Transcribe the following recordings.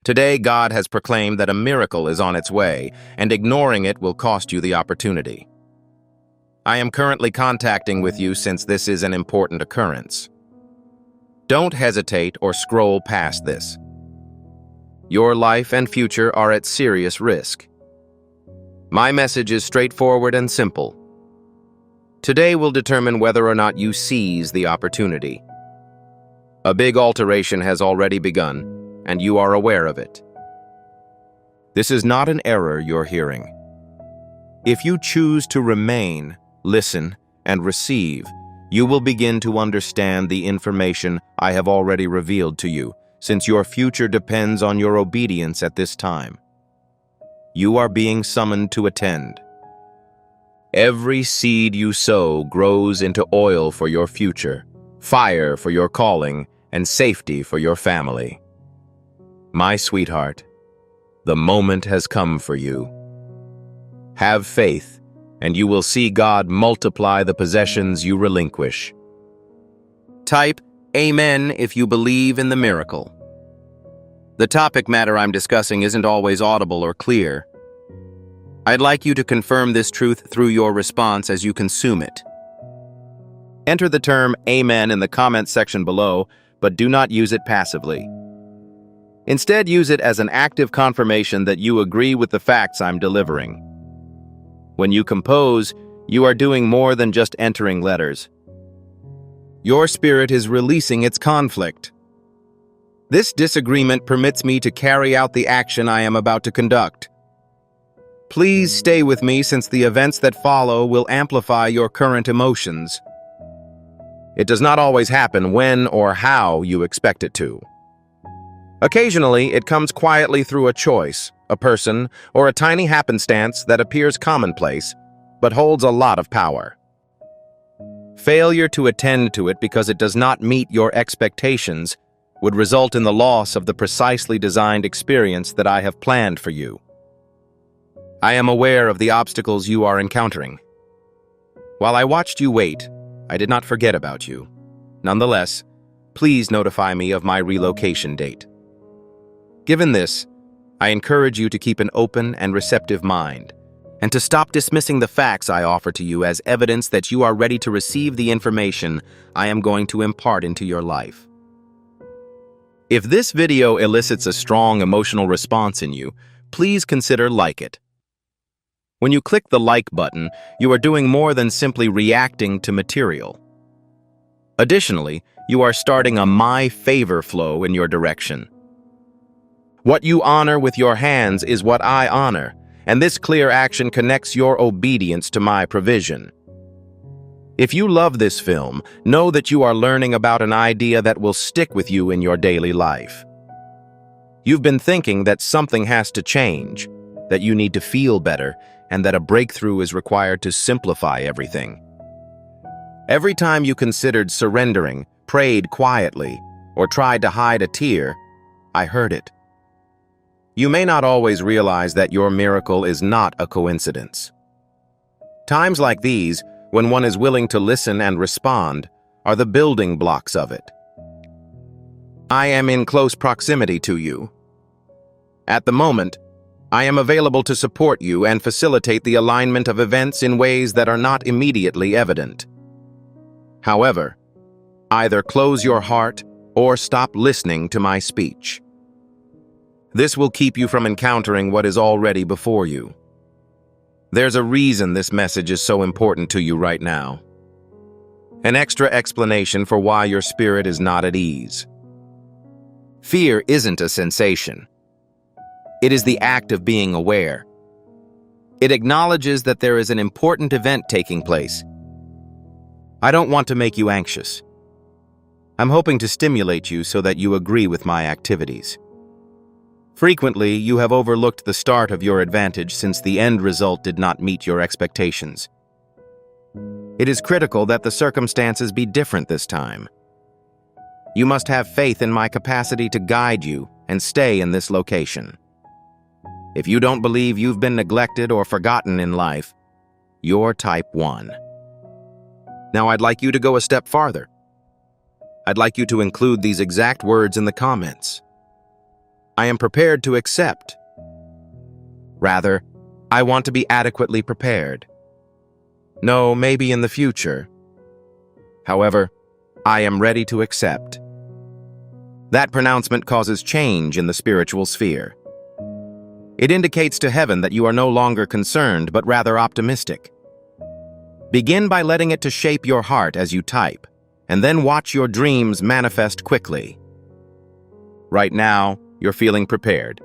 Today, God has proclaimed that a miracle is on its way, and ignoring it will cost you the opportunity. I am currently contacting with you since this is an important occurrence. Don't hesitate or scroll past this. Your life and future are at serious risk. My message is straightforward and simple. Today will determine whether or not you seize the opportunity. A big alteration has already begun, and you are aware of it. This is not an error you're hearing. If you choose to remain, listen, and receive, you will begin to understand the information I have already revealed to you, since your future depends on your obedience at this time. You are being summoned to attend. Every seed you sow grows into oil for your future, fire for your calling, and safety for your family. My sweetheart, the moment has come for you. Have faith, and you will see God multiply the possessions you relinquish. Type Amen if you believe in the miracle. The topic matter I'm discussing isn't always audible or clear. I'd like you to confirm this truth through your response as you consume it. Enter the term Amen in the comments section below, but do not use it passively. Instead, use it as an active confirmation that you agree with the facts I'm delivering. When you compose, you are doing more than just entering letters. Your spirit is releasing its conflict. This disagreement permits me to carry out the action I am about to conduct. Please stay with me since the events that follow will amplify your current emotions. It does not always happen when or how you expect it to. Occasionally, it comes quietly through a choice, a person, or a tiny happenstance that appears commonplace, but holds a lot of power. Failure to attend to it because it does not meet your expectations would result in the loss of the precisely designed experience that I have planned for you. I am aware of the obstacles you are encountering. While I watched you wait, I did not forget about you. Nonetheless, please notify me of my relocation date. Given this, I encourage you to keep an open and receptive mind, and to stop dismissing the facts I offer to you as evidence that you are ready to receive the information I am going to impart into your life. If this video elicits a strong emotional response in you, please consider like it. When you click the like button, you are doing more than simply reacting to material. Additionally, you are starting a my favor flow in your direction. What you honor with your hands is what I honor, and this clear action connects your obedience to my provision. If you love this film, know that you are learning about an idea that will stick with you in your daily life. You've been thinking that something has to change, that you need to feel better, and that a breakthrough is required to simplify everything. Every time you considered surrendering, prayed quietly, or tried to hide a tear, I heard it. You may not always realize that your miracle is not a coincidence. Times like these, when one is willing to listen and respond, are the building blocks of it. I am in close proximity to you. At the moment, I am available to support you and facilitate the alignment of events in ways that are not immediately evident. However, either close your heart or stop listening to my speech. This will keep you from encountering what is already before you. There's a reason this message is so important to you right now. An extra explanation for why your spirit is not at ease. Fear isn't a sensation. It is the act of being aware. It acknowledges that there is an important event taking place. I don't want to make you anxious. I'm hoping to stimulate you so that you agree with my activities. Frequently, you have overlooked the start of your advantage since the end result did not meet your expectations. It is critical that the circumstances be different this time. You must have faith in my capacity to guide you and stay in this location. If you don't believe you've been neglected or forgotten in life, you're type 1. Now I'd like you to go a step farther. I'd like you to include these exact words in the comments. I am prepared to accept. Rather, I want to be adequately prepared. No, maybe in the future. However, I am ready to accept. That pronouncement causes change in the spiritual sphere. It indicates to heaven that you are no longer concerned, but rather optimistic. Begin by letting it to shape your heart as you type, and then watch your dreams manifest quickly. Right now, you're feeling prepared.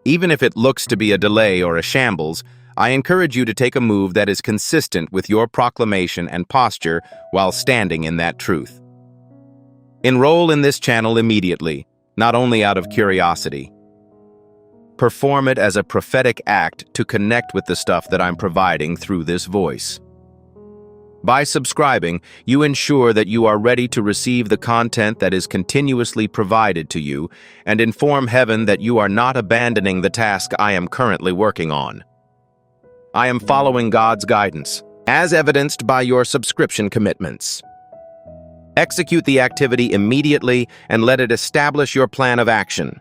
Even if it looks to be a delay or a shambles, I encourage you to take a move that is consistent with your proclamation and posture while standing in that truth. Enroll in this channel immediately, not only out of curiosity. Perform it as a prophetic act to connect with the stuff that I'm providing through this voice. By subscribing, you ensure that you are ready to receive the content that is continuously provided to you and inform heaven that you are not abandoning the task I am currently working on. I am following God's guidance, as evidenced by your subscription commitments. Execute the activity immediately and let it establish your plan of action.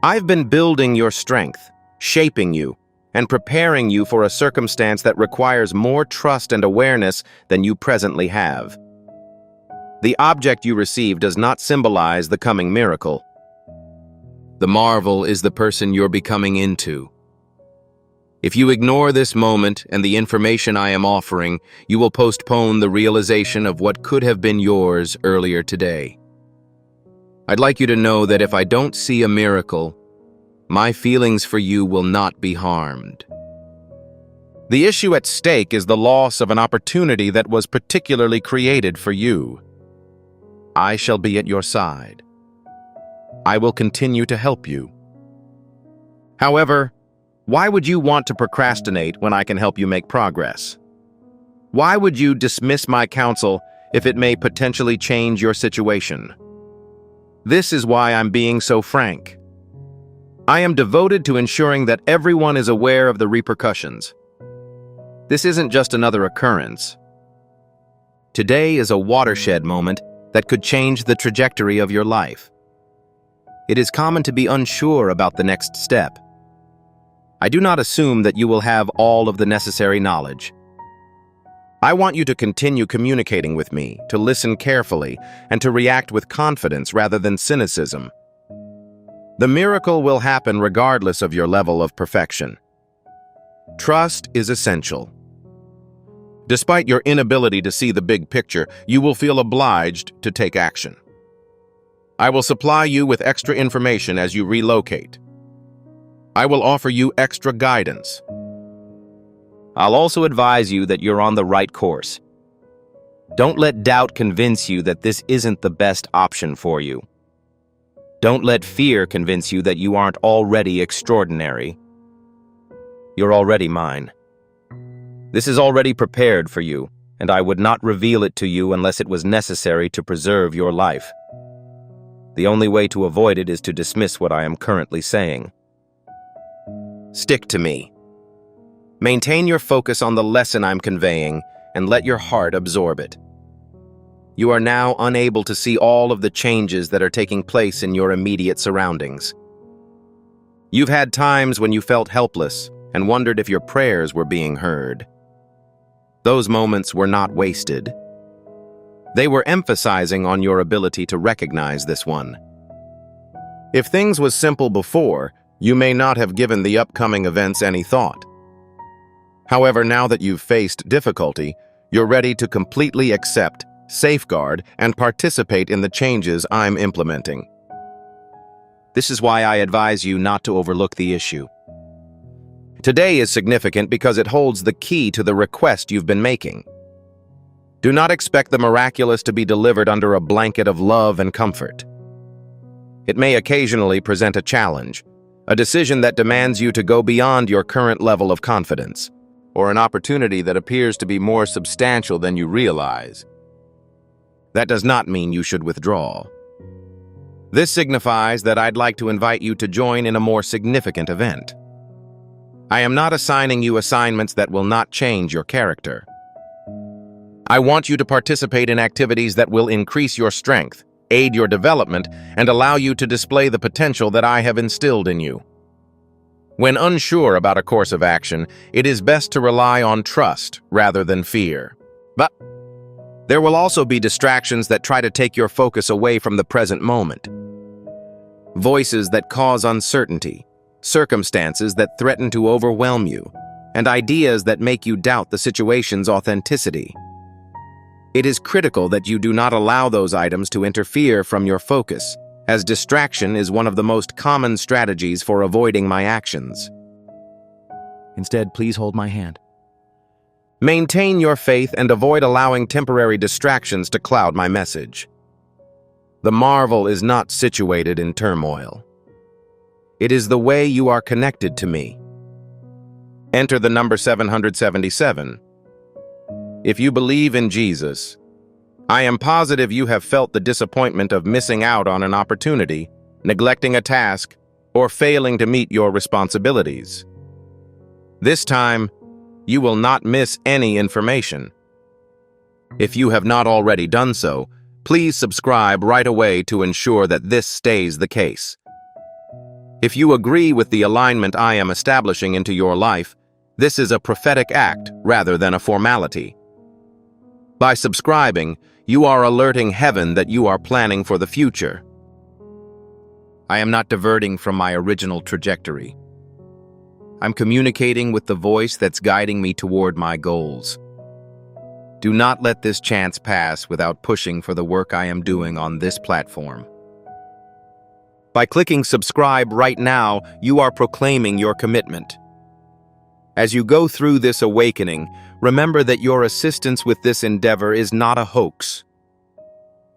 I've been building your strength, shaping you, and preparing you for a circumstance that requires more trust and awareness than you presently have. The object you receive does not symbolize the coming miracle. The marvel is the person you're becoming into. If you ignore this moment and the information I am offering, you will postpone the realization of what could have been yours earlier today. I'd like you to know that if I don't see a miracle, my feelings for you will not be harmed. The issue at stake is the loss of an opportunity that was particularly created for you. I shall be at your side. I will continue to help you. However, why would you want to procrastinate when I can help you make progress? Why would you dismiss my counsel if it may potentially change your situation? This is why I'm being so frank. I am devoted to ensuring that everyone is aware of the repercussions. This isn't just another occurrence. Today is a watershed moment that could change the trajectory of your life. It is common to be unsure about the next step. I do not assume that you will have all of the necessary knowledge. I want you to continue communicating with me, to listen carefully, and to react with confidence rather than cynicism. The miracle will happen regardless of your level of perfection. Trust is essential. Despite your inability to see the big picture, you will feel obliged to take action. I will supply you with extra information as you relocate. I will offer you extra guidance. I'll also advise you that you're on the right course. Don't let doubt convince you that this isn't the best option for you. Don't let fear convince you that you aren't already extraordinary. You're already mine. This is already prepared for you, and I would not reveal it to you unless it was necessary to preserve your life. The only way to avoid it is to dismiss what I am currently saying. Stick to me. Maintain your focus on the lesson I'm conveying and let your heart absorb it. You are now unable to see all of the changes that are taking place in your immediate surroundings. You've had times when you felt helpless and wondered if your prayers were being heard. Those moments were not wasted. They were emphasizing on your ability to recognize this one. If things was simple before, you may not have given the upcoming events any thought. However, now that you've faced difficulty, you're ready to completely accept, safeguard, and participate in the changes I'm implementing. This is why I advise you not to overlook the issue. Today is significant because it holds the key to the request you've been making. Do not expect the miraculous to be delivered under a blanket of love and comfort. It may occasionally present a challenge, a decision that demands you to go beyond your current level of confidence, or an opportunity that appears to be more substantial than you realize. That does not mean you should withdraw. This signifies that I'd like to invite you to join in a more significant event. I am not assigning you assignments that will not change your character. I want you to participate in activities that will increase your strength, aid your development, and allow you to display the potential that I have instilled in you. When unsure about a course of action, it is best to rely on trust rather than fear. But there will also be distractions that try to take your focus away from the present moment. Voices that cause uncertainty, circumstances that threaten to overwhelm you, and ideas that make you doubt the situation's authenticity. It is critical that you do not allow those items to interfere from your focus, as distraction is one of the most common strategies for avoiding my actions. Instead, please hold my hand. Maintain your faith and avoid allowing temporary distractions to cloud my message. The marvel is not situated in turmoil. It is the way you are connected to me. Enter the number 777. If you believe in Jesus, I am positive you have felt the disappointment of missing out on an opportunity, neglecting a task, or failing to meet your responsibilities. This time, you will not miss any information. If you have not already done so, please subscribe right away to ensure that this stays the case. If you agree with the alignment I am establishing into your life, this is a prophetic act rather than a formality. By subscribing, you are alerting heaven that you are planning for the future. I am not diverting from my original trajectory. I'm communicating with the voice that's guiding me toward my goals. Do not let this chance pass without pushing for the work I am doing on this platform. By clicking subscribe right now, you are proclaiming your commitment. As you go through this awakening, remember that your assistance with this endeavor is not a hoax.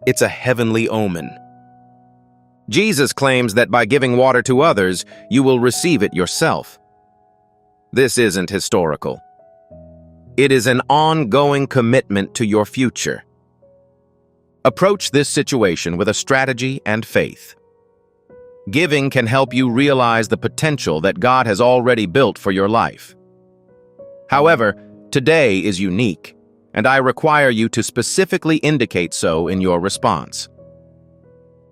It's a heavenly omen. Jesus claims that by giving water to others, you will receive it yourself. This isn't historical. It is an ongoing commitment to your future. Approach this situation with a strategy and faith. Giving can help you realize the potential that God has already built for your life. However, today is unique, and I require you to specifically indicate so in your response.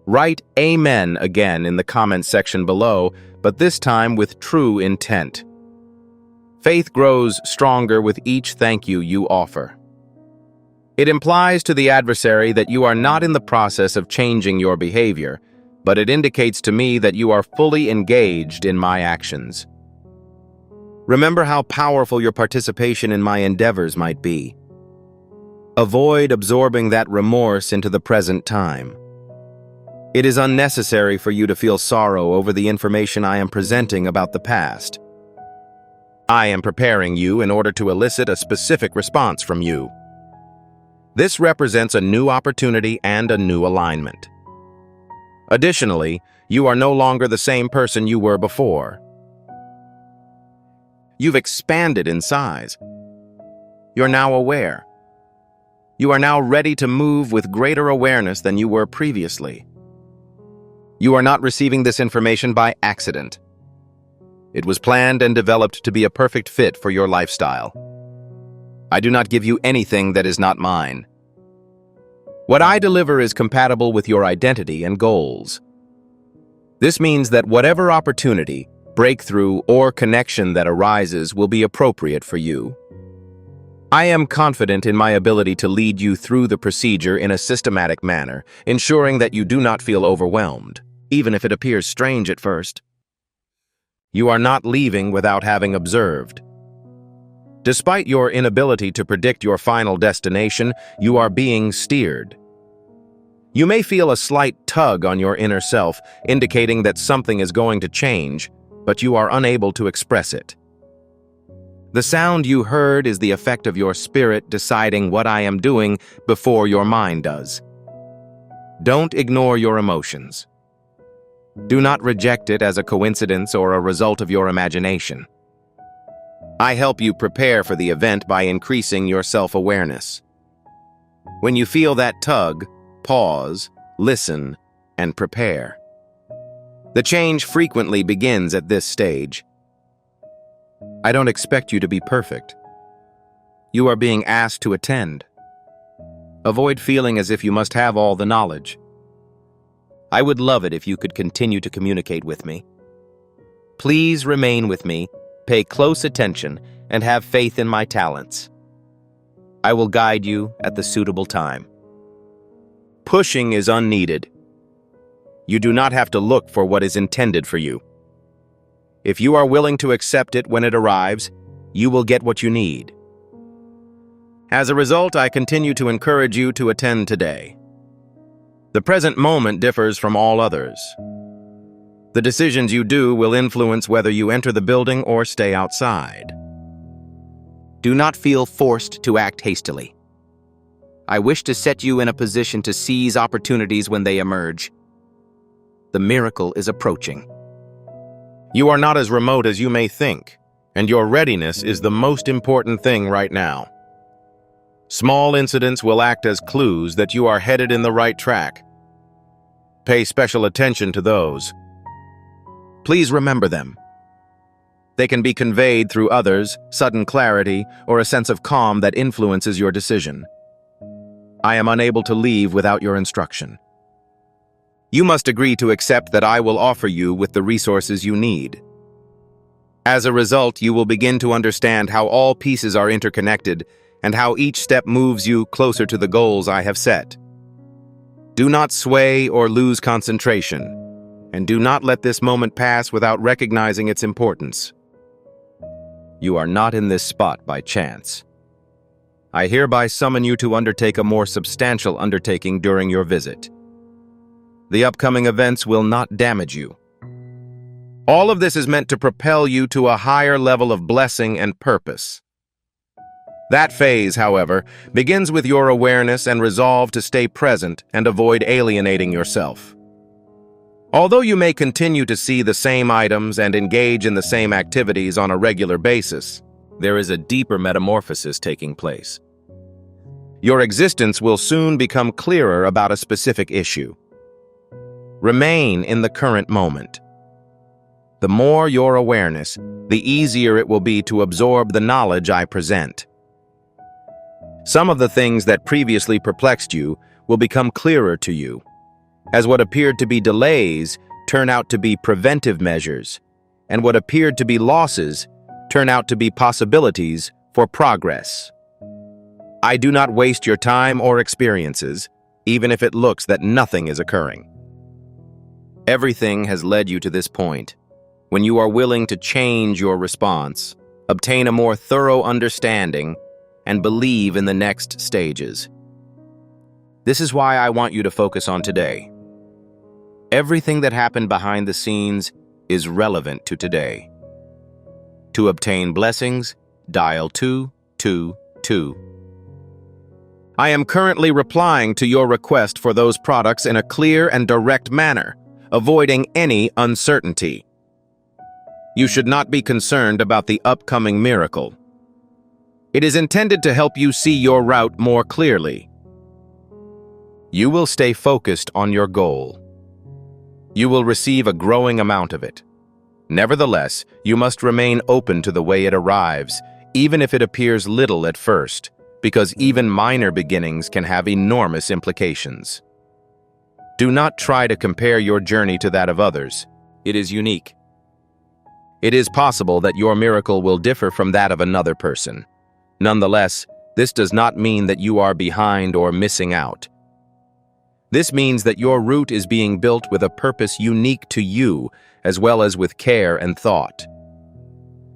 Write Amen again in the comment section below, but this time with true intent. Faith grows stronger with each thank you you offer. It implies to the adversary that you are not in the process of changing your behavior, but it indicates to me that you are fully engaged in my actions. Remember how powerful your participation in my endeavors might be. Avoid absorbing that remorse into the present time. It is unnecessary for you to feel sorrow over the information I am presenting about the past. I am preparing you in order to elicit a specific response from you. This represents a new opportunity and a new alignment. Additionally, you are no longer the same person you were before. You've expanded in size. You're now aware. You are now ready to move with greater awareness than you were previously. You are not receiving this information by accident. It was planned and developed to be a perfect fit for your lifestyle. I do not give you anything that is not mine. What I deliver is compatible with your identity and goals. This means that whatever opportunity, breakthrough, or connection that arises will be appropriate for you. I am confident in my ability to lead you through the procedure in a systematic manner, ensuring that you do not feel overwhelmed, even if it appears strange at first. You are not leaving without having observed. Despite your inability to predict your final destination, you are being steered. You may feel a slight tug on your inner self, indicating that something is going to change, but you are unable to express it. The sound you heard is the effect of your spirit deciding what I am doing before your mind does. Don't ignore your emotions. Do not reject it as a coincidence or a result of your imagination. I help you prepare for the event by increasing your self-awareness. When you feel that tug, pause, listen, and prepare. The change frequently begins at this stage. I don't expect you to be perfect. You are being asked to attend. Avoid feeling as if you must have all the knowledge. I would love it if you could continue to communicate with me. Please remain with me, pay close attention, and have faith in my talents. I will guide you at the suitable time. Pushing is unneeded. You do not have to look for what is intended for you. If you are willing to accept it when it arrives, you will get what you need. As a result, I continue to encourage you to attend today. The present moment differs from all others. The decisions you do will influence whether you enter the building or stay outside. Do not feel forced to act hastily. I wish to set you in a position to seize opportunities when they emerge. The miracle is approaching. You are not as remote as you may think, and your readiness is the most important thing right now. Small incidents will act as clues that you are headed in the right track. Pay special attention to those. Please remember them. They can be conveyed through others, sudden clarity, or a sense of calm that influences your decision. I am unable to leave without your instruction. You must agree to accept that I will offer you with the resources you need. As a result, you will begin to understand how all pieces are interconnected and how each step moves you closer to the goals I have set. Do not sway or lose concentration, and do not let this moment pass without recognizing its importance. You are not in this spot by chance. I hereby summon you to undertake a more substantial undertaking during your visit. The upcoming events will not damage you. All of this is meant to propel you to a higher level of blessing and purpose. That phase, however, begins with your awareness and resolve to stay present and avoid alienating yourself. Although you may continue to see the same items and engage in the same activities on a regular basis, there is a deeper metamorphosis taking place. Your existence will soon become clearer about a specific issue. Remain in the current moment. The more your awareness, the easier it will be to absorb the knowledge I present. Some of the things that previously perplexed you will become clearer to you, as what appeared to be delays turn out to be preventive measures, and what appeared to be losses turn out to be possibilities for progress. I do not waste your time or experiences, even if it looks that nothing is occurring. Everything has led you to this point. When you are willing to change your response, obtain a more thorough understanding, and believe in the next stages. This is why I want you to focus on today. Everything that happened behind the scenes is relevant to today. To obtain blessings, dial 222. I am currently replying to your request for those products in a clear and direct manner, avoiding any uncertainty. You should not be concerned about the upcoming miracle. It is intended to help you see your route more clearly. You will stay focused on your goal. You will receive a growing amount of it. Nevertheless, you must remain open to the way it arrives, even if it appears little at first, because even minor beginnings can have enormous implications. Do not try to compare your journey to that of others. It is unique. It is possible that your miracle will differ from that of another person. Nonetheless, this does not mean that you are behind or missing out. This means that your route is being built with a purpose unique to you, as well as with care and thought.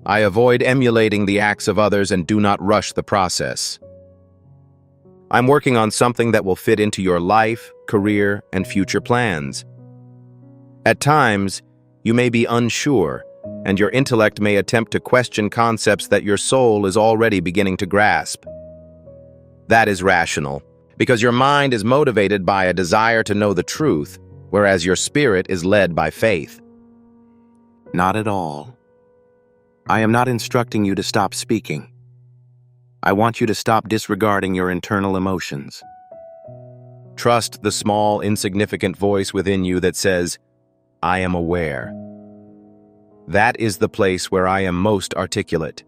I avoid emulating the acts of others and do not rush the process. I'm working on something that will fit into your life, career, and future plans. At times, you may be unsure, and your intellect may attempt to question concepts that your soul is already beginning to grasp. That is rational, because your mind is motivated by a desire to know the truth, whereas your spirit is led by faith. Not at all. I am not instructing you to stop speaking. I want you to stop disregarding your internal emotions. Trust the small, insignificant voice within you that says, "I am aware." That is the place where I am most articulate.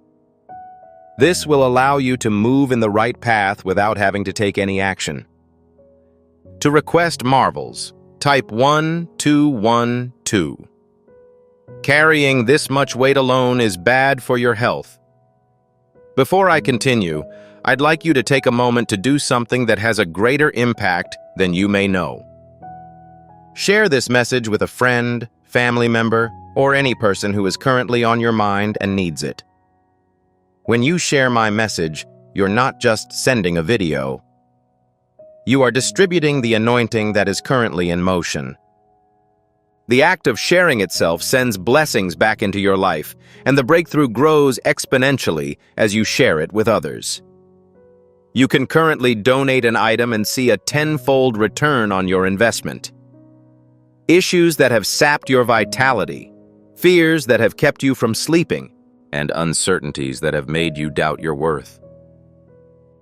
This will allow you to move in the right path without having to take any action. To request marvels, Type 1212. Carrying this much weight alone is bad for your health. Before I continue, I'd like you to take a moment to do something that has a greater impact than you may know. Share this message with a friend, family member, or any person who is currently on your mind and needs it. When you share my message, you're not just sending a video. You are distributing the anointing that is currently in motion. The act of sharing itself sends blessings back into your life, and the breakthrough grows exponentially as you share it with others. You can currently donate an item and see a tenfold return on your investment. Issues that have sapped your vitality, fears that have kept you from sleeping, and uncertainties that have made you doubt your worth.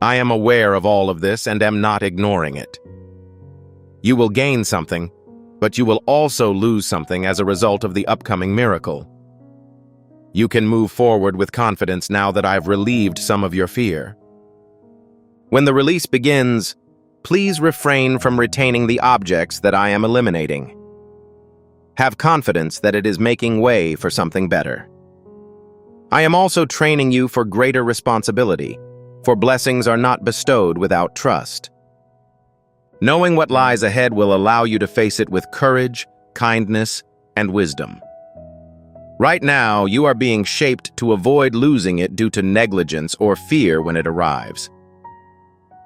I am aware of all of this and am not ignoring it. You will gain something, but you will also lose something as a result of the upcoming miracle. You can move forward with confidence now that I've relieved some of your fear. When the release begins, please refrain from retaining the objects that I am eliminating. Have confidence that it is making way for something better. I am also training you for greater responsibility, for blessings are not bestowed without trust. Knowing what lies ahead will allow you to face it with courage, kindness, and wisdom. Right now, you are being shaped to avoid losing it due to negligence or fear when it arrives.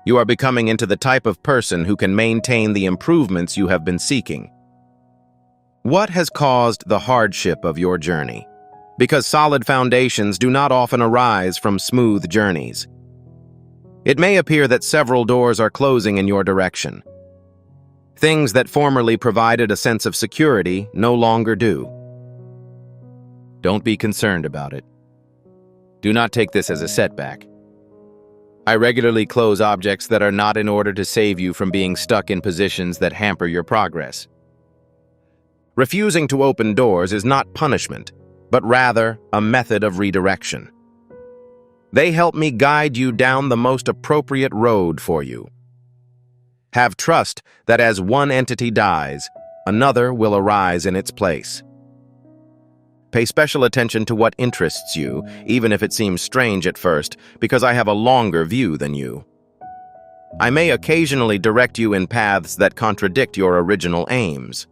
You are becoming into the type of person who can maintain the improvements you have been seeking. What has caused the hardship of your journey? Because solid foundations do not often arise from smooth journeys. It may appear that several doors are closing in your direction. Things that formerly provided a sense of security no longer do. Don't be concerned about it. Do not take this as a setback. I regularly close objects that are not in order to save you from being stuck in positions that hamper your progress. Refusing to open doors is not punishment, but rather a method of redirection. They help me guide you down the most appropriate road for you. Have trust that as one entity dies, another will arise in its place. Pay special attention to what interests you, even if it seems strange at first, because I have a longer view than you. I may occasionally direct you in paths that contradict your original aims.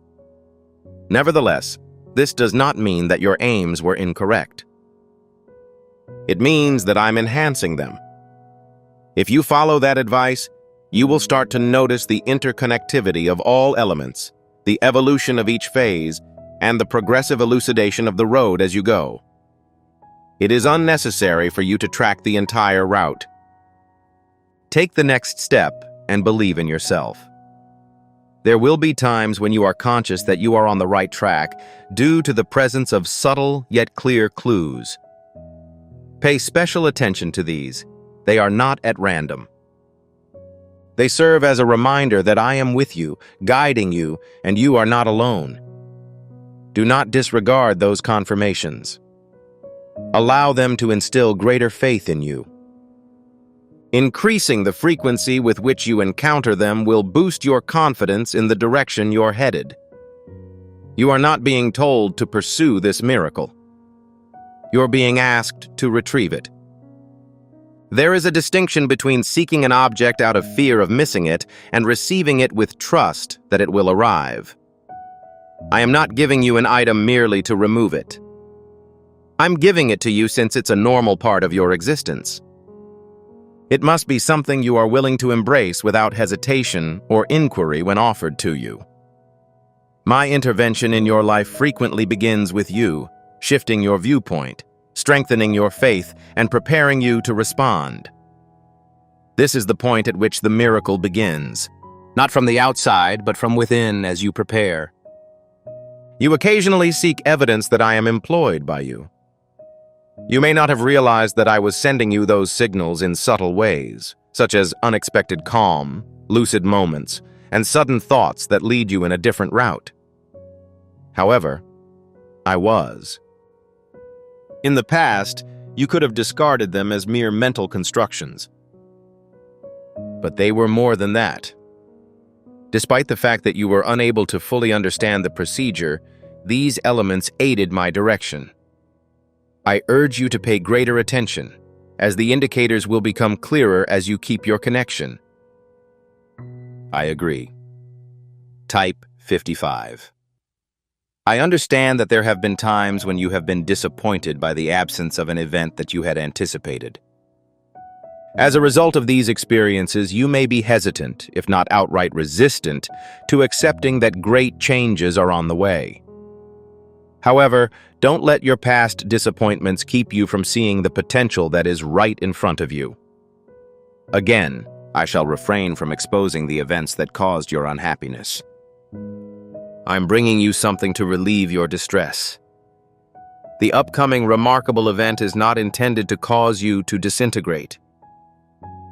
Nevertheless, this does not mean that your aims were incorrect. It means that I'm enhancing them. If you follow that advice, you will start to notice the interconnectivity of all elements, the evolution of each phase, and the progressive elucidation of the road as you go. It is unnecessary for you to track the entire route. Take the next step and believe in yourself. There will be times when you are conscious that you are on the right track due to the presence of subtle yet clear clues. Pay special attention to these. They are not at random. They serve as a reminder that I am with you, guiding you, and you are not alone. Do not disregard those confirmations. Allow them to instill greater faith in you. Increasing the frequency with which you encounter them will boost your confidence in the direction you're headed. You are not being told to pursue this miracle. You're being asked to retrieve it. There is a distinction between seeking an object out of fear of missing it and receiving it with trust that it will arrive. I am not giving you an item merely to remove it. I'm giving it to you since it's a normal part of your existence. It must be something you are willing to embrace without hesitation or inquiry when offered to you. My intervention in your life frequently begins with you, shifting your viewpoint, strengthening your faith, and preparing you to respond. This is the point at which the miracle begins, not from the outside, but from within as you prepare. You occasionally seek evidence that I am employed by you. You may not have realized that I was sending you those signals in subtle ways, such as unexpected calm, lucid moments, and sudden thoughts that lead you in a different route. However, I was. In the past, you could have discarded them as mere mental constructions. But they were more than that. Despite the fact that you were unable to fully understand the procedure, these elements aided my direction. I urge you to pay greater attention, as the indicators will become clearer as you keep your connection. I agree. Type 55. I understand that there have been times when you have been disappointed by the absence of an event that you had anticipated. As a result of these experiences, you may be hesitant, if not outright resistant, to accepting that great changes are on the way. However, don't let your past disappointments keep you from seeing the potential that is right in front of you. Again, I shall refrain from exposing the events that caused your unhappiness. I'm bringing you something to relieve your distress. The upcoming remarkable event is not intended to cause you to disintegrate.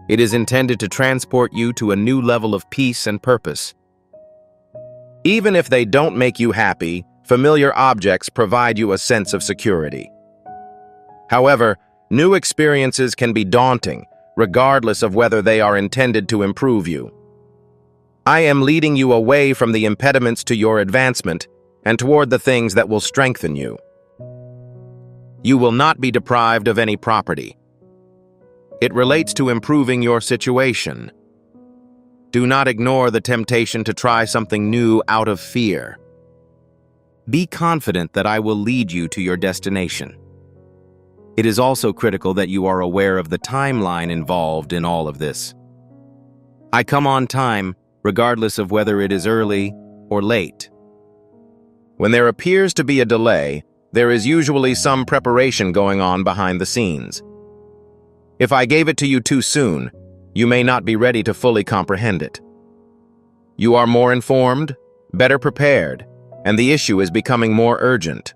It is intended to transport you to a new level of peace and purpose. Even if they don't make you happy, familiar objects provide you a sense of security. However, new experiences can be daunting, regardless of whether they are intended to improve you. I am leading you away from the impediments to your advancement and toward the things that will strengthen you. You will not be deprived of any property. It relates to improving your situation. Do not ignore the temptation to try something new out of fear. Be confident that I will lead you to your destination. It is also critical that you are aware of the timeline involved in all of this. I come on time, regardless of whether it is early or late. When there appears to be a delay, there is usually some preparation going on behind the scenes. If I gave it to you too soon, you may not be ready to fully comprehend it. You are more informed, better prepared, and the issue is becoming more urgent.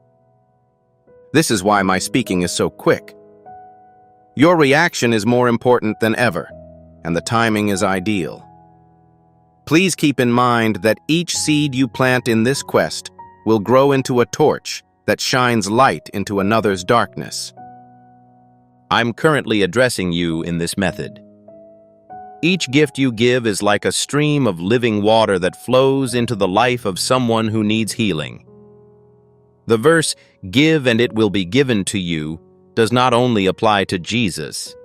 This is why my speaking is so quick. Your reaction is more important than ever, and the timing is ideal. Please keep in mind that each seed you plant in this quest will grow into a torch that shines light into another's darkness. I'm currently addressing you in this method. Each gift you give is like a stream of living water that flows into the life of someone who needs healing. The verse, "Give and it will be given to you," does not only apply to Jesus.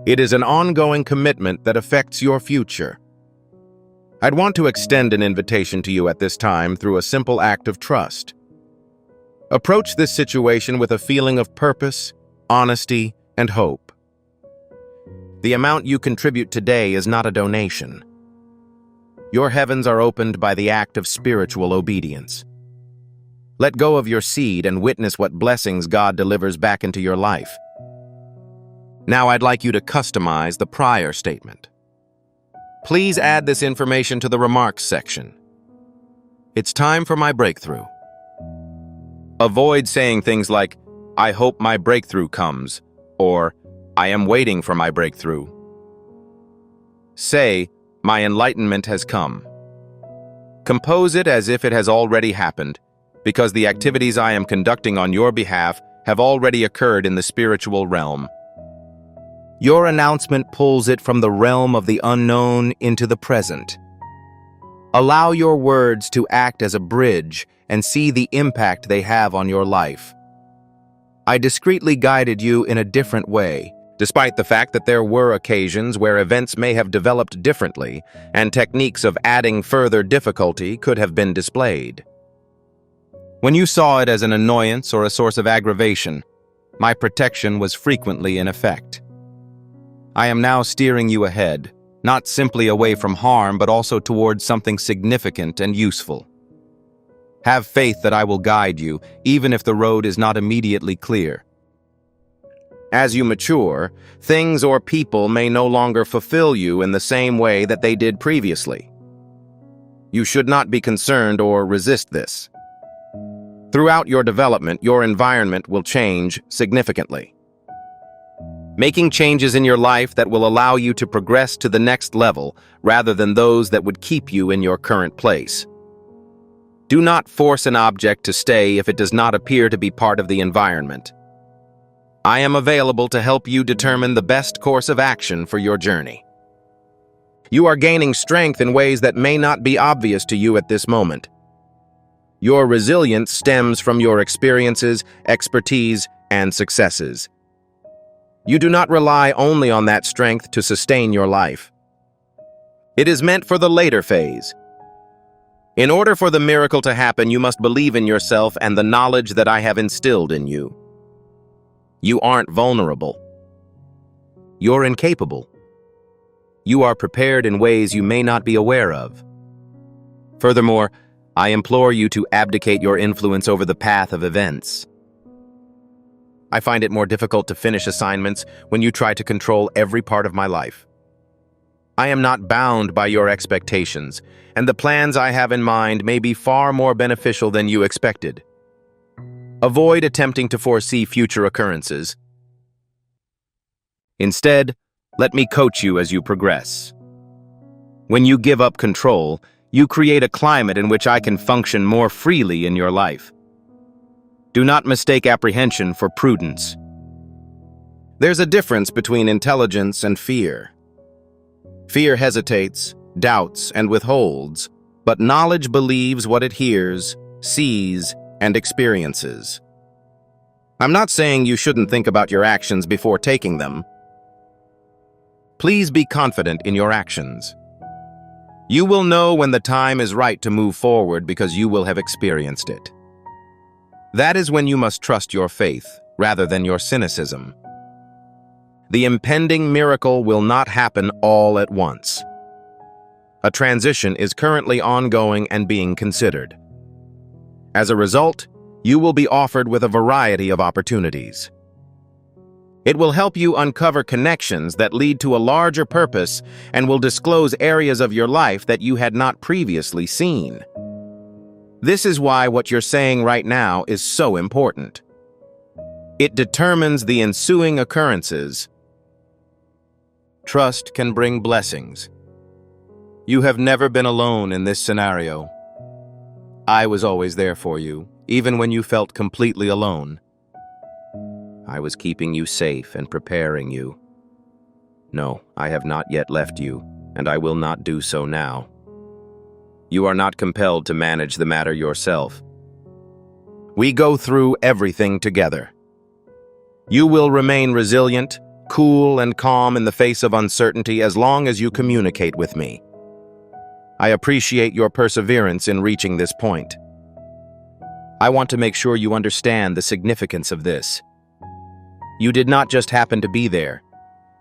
It is an ongoing commitment that affects your future. I'd want to extend an invitation to you at this time through a simple act of trust. Approach this situation with a feeling of purpose, honesty, and hope. The amount you contribute today is not a donation. Your heavens are opened by the act of spiritual obedience. Let go of your seed and witness what blessings God delivers back into your life. Now I'd like you to customize the prior statement. Please add this information to the remarks section. It's time for my breakthrough. Avoid saying things like, "I hope my breakthrough comes," or "I am waiting for my breakthrough." Say, "My enlightenment has come." Compose it as if it has already happened, because the activities I am conducting on your behalf have already occurred in the spiritual realm. Your announcement pulls it from the realm of the unknown into the present. Allow your words to act as a bridge and see the impact they have on your life. I discreetly guided you in a different way, despite the fact that there were occasions where events may have developed differently and techniques of adding further difficulty could have been displayed. When you saw it as an annoyance or a source of aggravation, my protection was frequently in effect. I am now steering you ahead, not simply away from harm, but also towards something significant and useful. Have faith that I will guide you, even if the road is not immediately clear. As you mature, things or people may no longer fulfill you in the same way that they did previously. You should not be concerned or resist this. Throughout your development, your environment will change significantly. Making changes in your life that will allow you to progress to the next level rather than those that would keep you in your current place. Do not force an object to stay if it does not appear to be part of the environment. I am available to help you determine the best course of action for your journey. You are gaining strength in ways that may not be obvious to you at this moment. Your resilience stems from your experiences, expertise, and successes. You do not rely only on that strength to sustain your life. It is meant for the later phase. In order for the miracle to happen, you must believe in yourself and the knowledge that I have instilled in you. You aren't vulnerable. You're incapable. You are prepared in ways you may not be aware of. Furthermore, I implore you to abdicate your influence over the path of events. I find it more difficult to finish assignments when you try to control every part of my life. I am not bound by your expectations, and the plans I have in mind may be far more beneficial than you expected. Avoid attempting to foresee future occurrences. Instead, let me coach you as you progress. When you give up control, you create a climate in which I can function more freely in your life. Do not mistake apprehension for prudence. There's a difference between intelligence and fear. Fear hesitates, doubts, and withholds, but knowledge believes what it hears, sees, and experiences. I'm not saying you shouldn't think about your actions before taking them. Please be confident in your actions. You will know when the time is right to move forward because you will have experienced it. That is when you must trust your faith rather than your cynicism. The impending miracle will not happen all at once. A transition is currently ongoing and being considered. As a result, you will be offered with a variety of opportunities. It will help you uncover connections that lead to a larger purpose and will disclose areas of your life that you had not previously seen. This is why what you're saying right now is so important. It determines the ensuing occurrences. Trust can bring blessings. You have never been alone in this scenario. I was always there for you, even when you felt completely alone. I was keeping you safe and preparing you. No, I have not yet left you, and I will not do so now. You are not compelled to manage the matter yourself. We go through everything together. You will remain resilient, cool, and calm in the face of uncertainty as long as you communicate with me. I appreciate your perseverance in reaching this point. I want to make sure you understand the significance of this. You did not just happen to be there.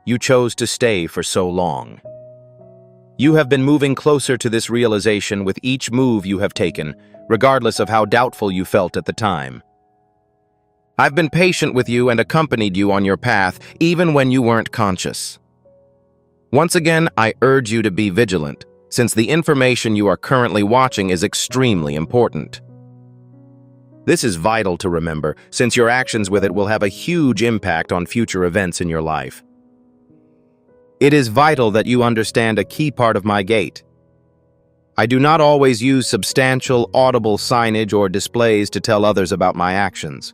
You chose to stay for so long. You have been moving closer to this realization with each move you have taken, regardless of how doubtful you felt at the time. I've been patient with you and accompanied you on your path, even when you weren't conscious. Once again, I urge you to be vigilant, since the information you are currently watching is extremely important. This is vital to remember, since your actions with it will have a huge impact on future events in your life. It is vital that you understand a key part of my gate. I do not always use substantial, audible signage or displays to tell others about my actions.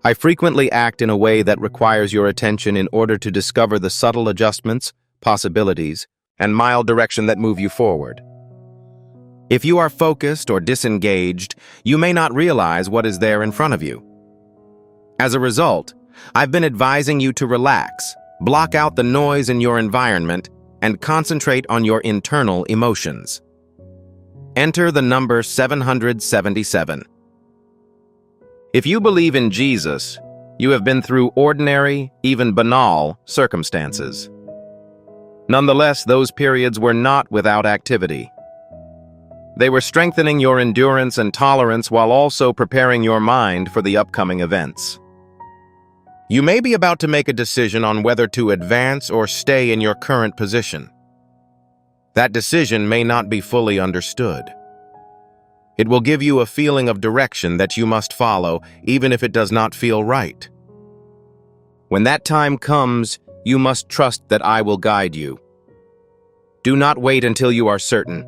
I frequently act in a way that requires your attention in order to discover the subtle adjustments, possibilities, and mild direction that move you forward. If you are focused or disengaged, you may not realize what is there in front of you. As a result, I've been advising you to relax, block out the noise in your environment, and concentrate on your internal emotions. Enter the number 777. If you believe in Jesus, you have been through ordinary, even banal, circumstances. Nonetheless, those periods were not without activity. They were strengthening your endurance and tolerance while also preparing your mind for the upcoming events. You may be about to make a decision on whether to advance or stay in your current position. That decision may not be fully understood. It will give you a feeling of direction that you must follow, even if it does not feel right. When that time comes, you must trust that I will guide you. Do not wait until you are certain.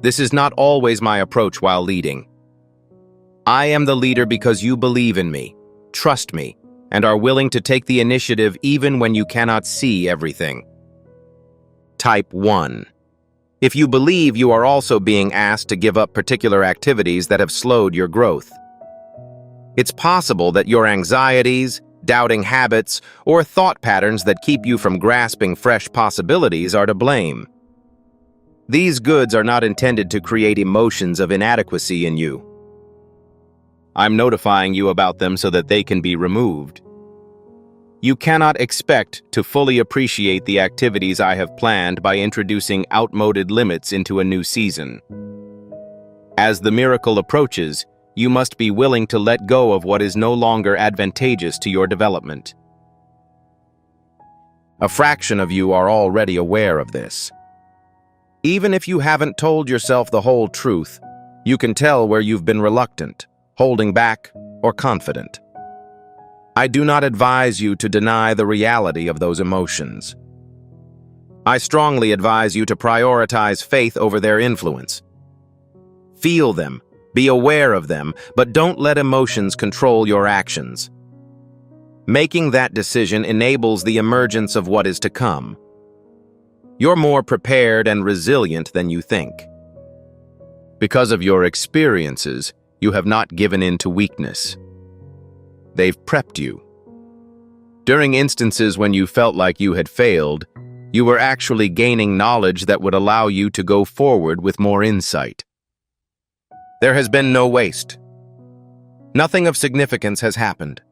This is not always my approach while leading. I am the leader because you believe in me, trust me, and are willing to take the initiative even when you cannot see everything. Type 1. If you believe you are also being asked to give up particular activities that have slowed your growth. It's possible that your anxieties, doubting habits, or thought patterns that keep you from grasping fresh possibilities are to blame. These goods are not intended to create emotions of inadequacy in you. I'm notifying you about them so that they can be removed. You cannot expect to fully appreciate the activities I have planned by introducing outmoded limits into a new season. As the miracle approaches, you must be willing to let go of what is no longer advantageous to your development. A fraction of you are already aware of this. Even if you haven't told yourself the whole truth, you can tell where you've been reluctant, holding back, or confident. I do not advise you to deny the reality of those emotions. I strongly advise you to prioritize faith over their influence. Feel them, be aware of them, but don't let emotions control your actions. Making that decision enables the emergence of what is to come. You're more prepared and resilient than you think. Because of your experiences, you have not given in to weakness. They've prepped you. During instances when you felt like you had failed, you were actually gaining knowledge that would allow you to go forward with more insight. There has been no waste. Nothing of significance has happened.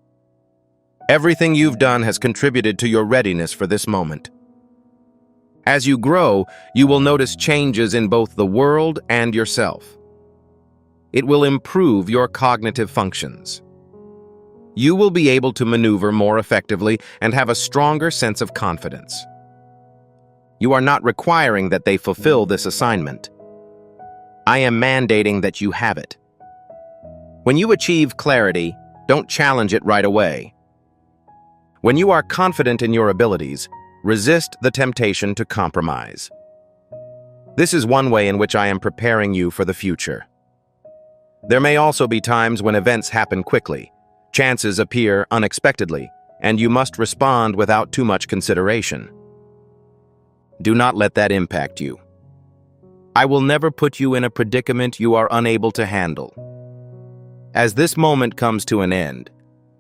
Everything you've done has contributed to your readiness for this moment. As you grow, you will notice changes in both the world and yourself. It will improve your cognitive functions. You will be able to maneuver more effectively and have a stronger sense of confidence. You are not requiring that they fulfill this assignment. I am mandating that you have it. When you achieve clarity, don't challenge it right away. When you are confident in your abilities, resist the temptation to compromise. This is one way in which I am preparing you for the future. There may also be times when events happen quickly. Chances appear unexpectedly, and you must respond without too much consideration. Do not let that impact you. I will never put you in a predicament you are unable to handle. As this moment comes to an end,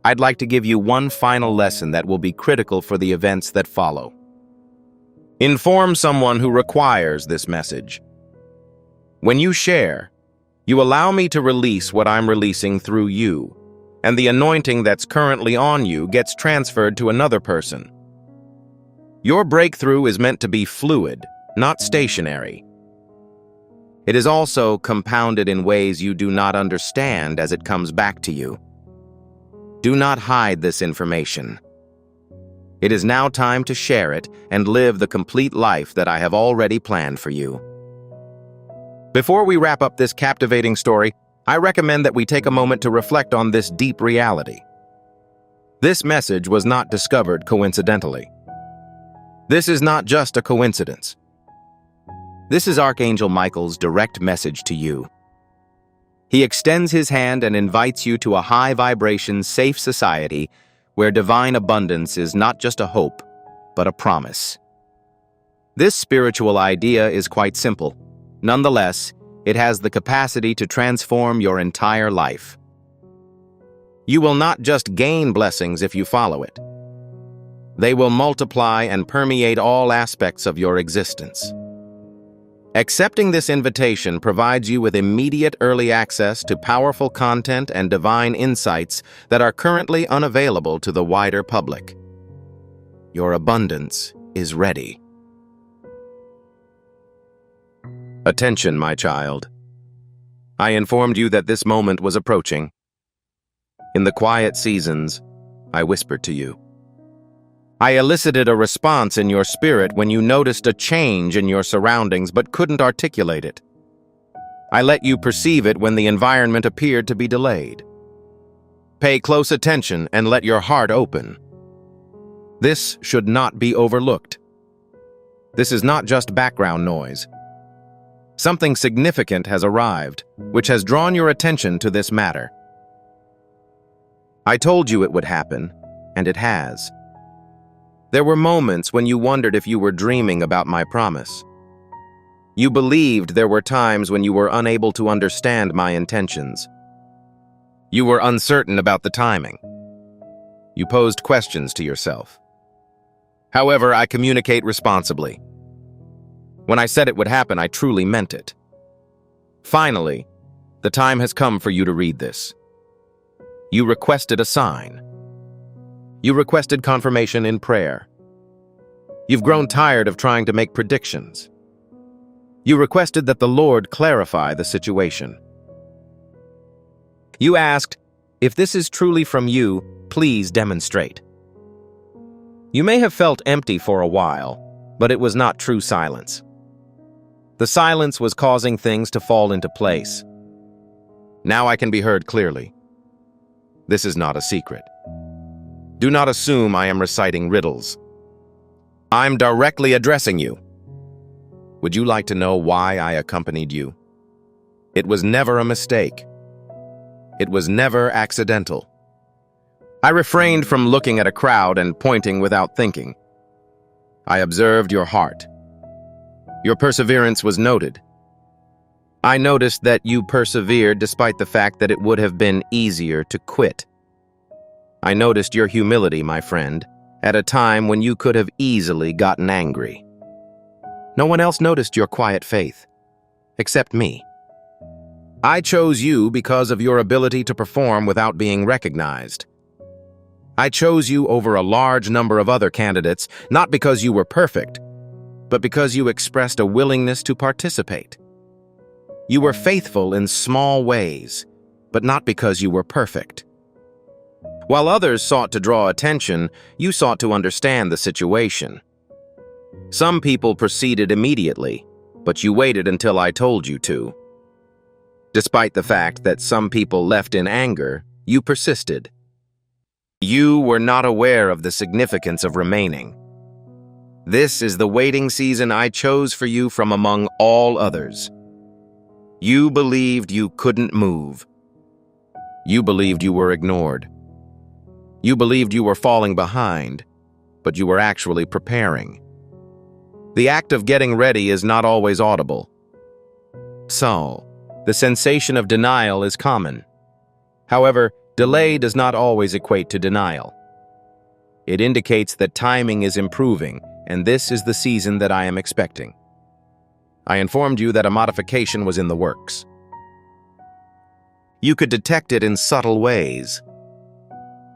I'd like to give you one final lesson that will be critical for the events that follow. Inform someone who requires this message. When you share, you allow me to release what I'm releasing through you, and the anointing that's currently on you gets transferred to another person. Your breakthrough is meant to be fluid, not stationary. It is also compounded in ways you do not understand as it comes back to you. Do not hide this information. It is now time to share it and live the complete life that I have already planned for you. Before we wrap up this captivating story, I recommend that we take a moment to reflect on this deep reality. This message was not discovered coincidentally. This is not just a coincidence. This is Archangel Michael's direct message to you. He extends his hand and invites you to a high-vibration, safe society where divine abundance is not just a hope, but a promise. This spiritual idea is quite simple. Nonetheless, it has the capacity to transform your entire life. You will not just gain blessings if you follow it. They will multiply and permeate all aspects of your existence. Accepting this invitation provides you with immediate early access to powerful content and divine insights that are currently unavailable to the wider public. Your abundance is ready. Attention, my child. I informed you that this moment was approaching. In the quiet seasons, I whispered to you. I elicited a response in your spirit when you noticed a change in your surroundings but couldn't articulate it. I let you perceive it when the environment appeared to be delayed. Pay close attention and let your heart open. This should not be overlooked. This is not just background noise. Something significant has arrived, which has drawn your attention to this matter. I told you it would happen, and it has. There were moments when you wondered if you were dreaming about my promise. You believed there were times when you were unable to understand my intentions. You were uncertain about the timing. You posed questions to yourself. However, I communicate responsibly. When I said it would happen, I truly meant it. Finally, the time has come for you to read this. You requested a sign. You requested confirmation in prayer. You've grown tired of trying to make predictions. You requested that the Lord clarify the situation. You asked, if this is truly from you, please demonstrate. You may have felt empty for a while, but it was not true silence. The silence was causing things to fall into place. Now I can be heard clearly. This is not a secret. Do not assume I am reciting riddles. I'm directly addressing you. Would you like to know why I accompanied you? It was never a mistake. It was never accidental. I refrained from looking at a crowd and pointing without thinking. I observed your heart. Your perseverance was noted. I noticed that you persevered despite the fact that it would have been easier to quit. I noticed your humility, my friend, at a time when you could have easily gotten angry. No one else noticed your quiet faith, except me. I chose you because of your ability to perform without being recognized. I chose you over a large number of other candidates, not because you were perfect, but because you expressed a willingness to participate. You were faithful in small ways, but not because you were perfect. While others sought to draw attention, you sought to understand the situation. Some people proceeded immediately, but you waited until I told you to. Despite the fact that some people left in anger, you persisted. You were not aware of the significance of remaining. This is the waiting season I chose for you from among all others. You believed you couldn't move. You believed you were ignored. You believed you were falling behind, but you were actually preparing. The act of getting ready is not always audible. So, the sensation of denial is common. However, delay does not always equate to denial. It indicates that timing is improving, and this is the season that I am expecting. I informed you that a modification was in the works. You could detect it in subtle ways.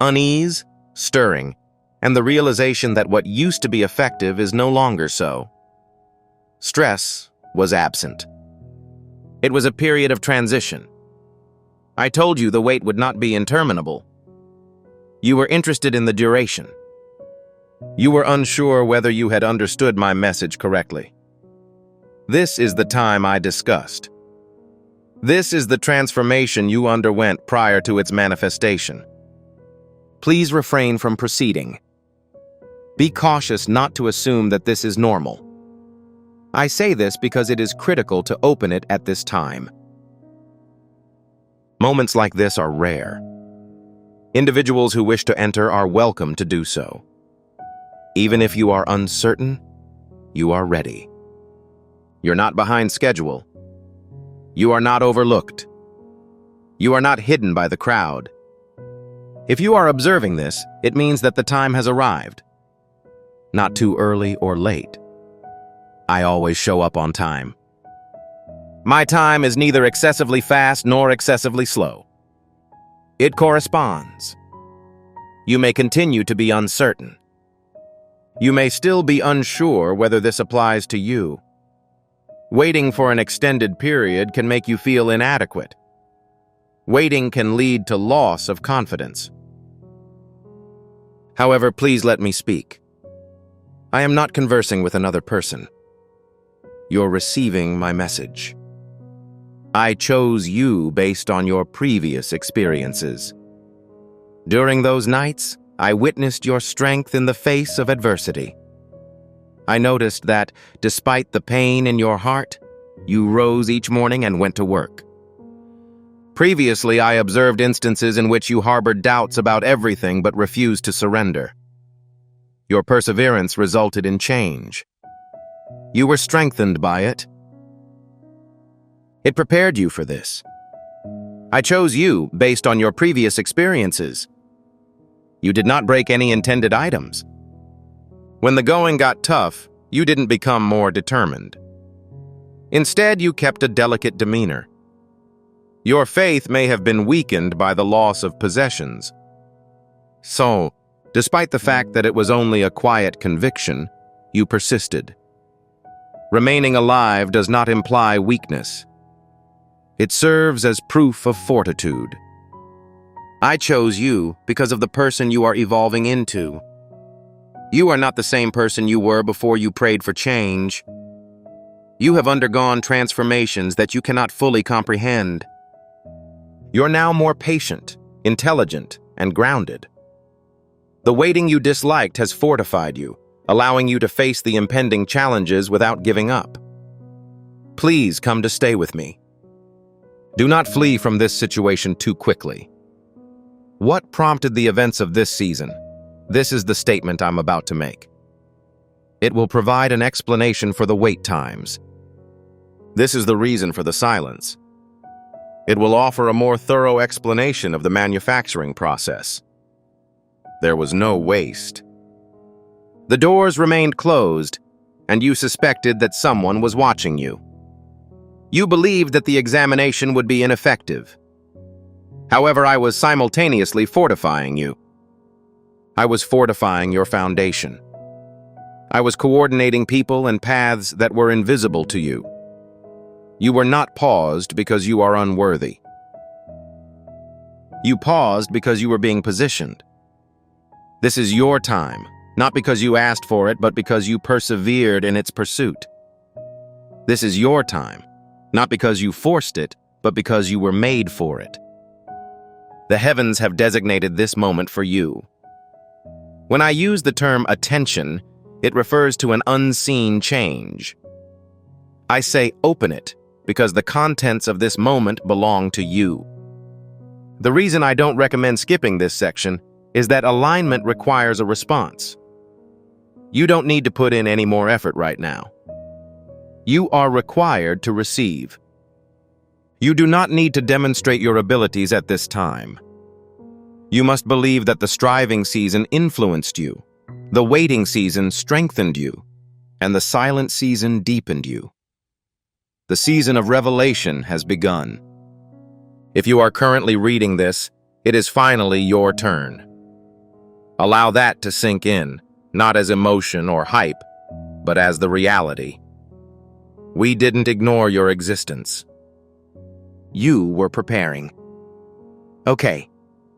Unease, stirring, and the realization that what used to be effective is no longer so. Stress was absent. It was a period of transition. I told you the wait would not be interminable. You were interested in the duration. You were unsure whether you had understood my message correctly. This is the time I discussed. This is the transformation you underwent prior to its manifestation. Please refrain from proceeding. Be cautious not to assume that this is normal. I say this because it is critical to open it at this time. Moments like this are rare. Individuals who wish to enter are welcome to do so. Even if you are uncertain, you are ready. You're not behind schedule. You are not overlooked. You are not hidden by the crowd. If you are observing this, it means that the time has arrived. Not too early or late. I always show up on time. My time is neither excessively fast nor excessively slow. It corresponds. You may continue to be uncertain. You may still be unsure whether this applies to you. Waiting for an extended period can make you feel inadequate. Waiting can lead to loss of confidence. However, please let me speak. I am not conversing with another person. You're receiving my message. I chose you based on your previous experiences. During those nights, I witnessed your strength in the face of adversity. I noticed that, despite the pain in your heart, you rose each morning and went to work. Previously, I observed instances in which you harbored doubts about everything but refused to surrender. Your perseverance resulted in change. You were strengthened by it. It prepared you for this. I chose you based on your previous experiences. You did not break any intended items. When the going got tough, you didn't become more determined. Instead, you kept a delicate demeanor. Your faith may have been weakened by the loss of possessions. So, despite the fact that it was only a quiet conviction, you persisted. Remaining alive does not imply weakness. It serves as proof of fortitude. I chose you because of the person you are evolving into. You are not the same person you were before you prayed for change. You have undergone transformations that you cannot fully comprehend. You're now more patient, intelligent, and grounded. The waiting you disliked has fortified you, allowing you to face the impending challenges without giving up. Please come to stay with me. Do not flee from this situation too quickly. What prompted the events of this season? This is the statement I'm about to make. It will provide an explanation for the wait times. This is the reason for the silence. It will offer a more thorough explanation of the manufacturing process. There was no waste. The doors remained closed, and you suspected that someone was watching you. You believed that the examination would be ineffective. However, I was simultaneously fortifying you. I was fortifying your foundation. I was coordinating people and paths that were invisible to you. You were not paused because you are unworthy. You paused because you were being positioned. This is your time, not because you asked for it, but because you persevered in its pursuit. This is your time, not because you forced it, but because you were made for it. The heavens have designated this moment for you. When I use the term attention, it refers to an unseen change. I say open it because the contents of this moment belong to you. The reason I don't recommend skipping this section is that alignment requires a response. You don't need to put in any more effort right now. You are required to receive. You do not need to demonstrate your abilities at this time. You must believe that the striving season influenced you, the waiting season strengthened you, and the silent season deepened you. The season of revelation has begun. If you are currently reading this, it is finally your turn. Allow that to sink in, not as emotion or hype, but as the reality. We didn't ignore your existence. You were preparing. Okay,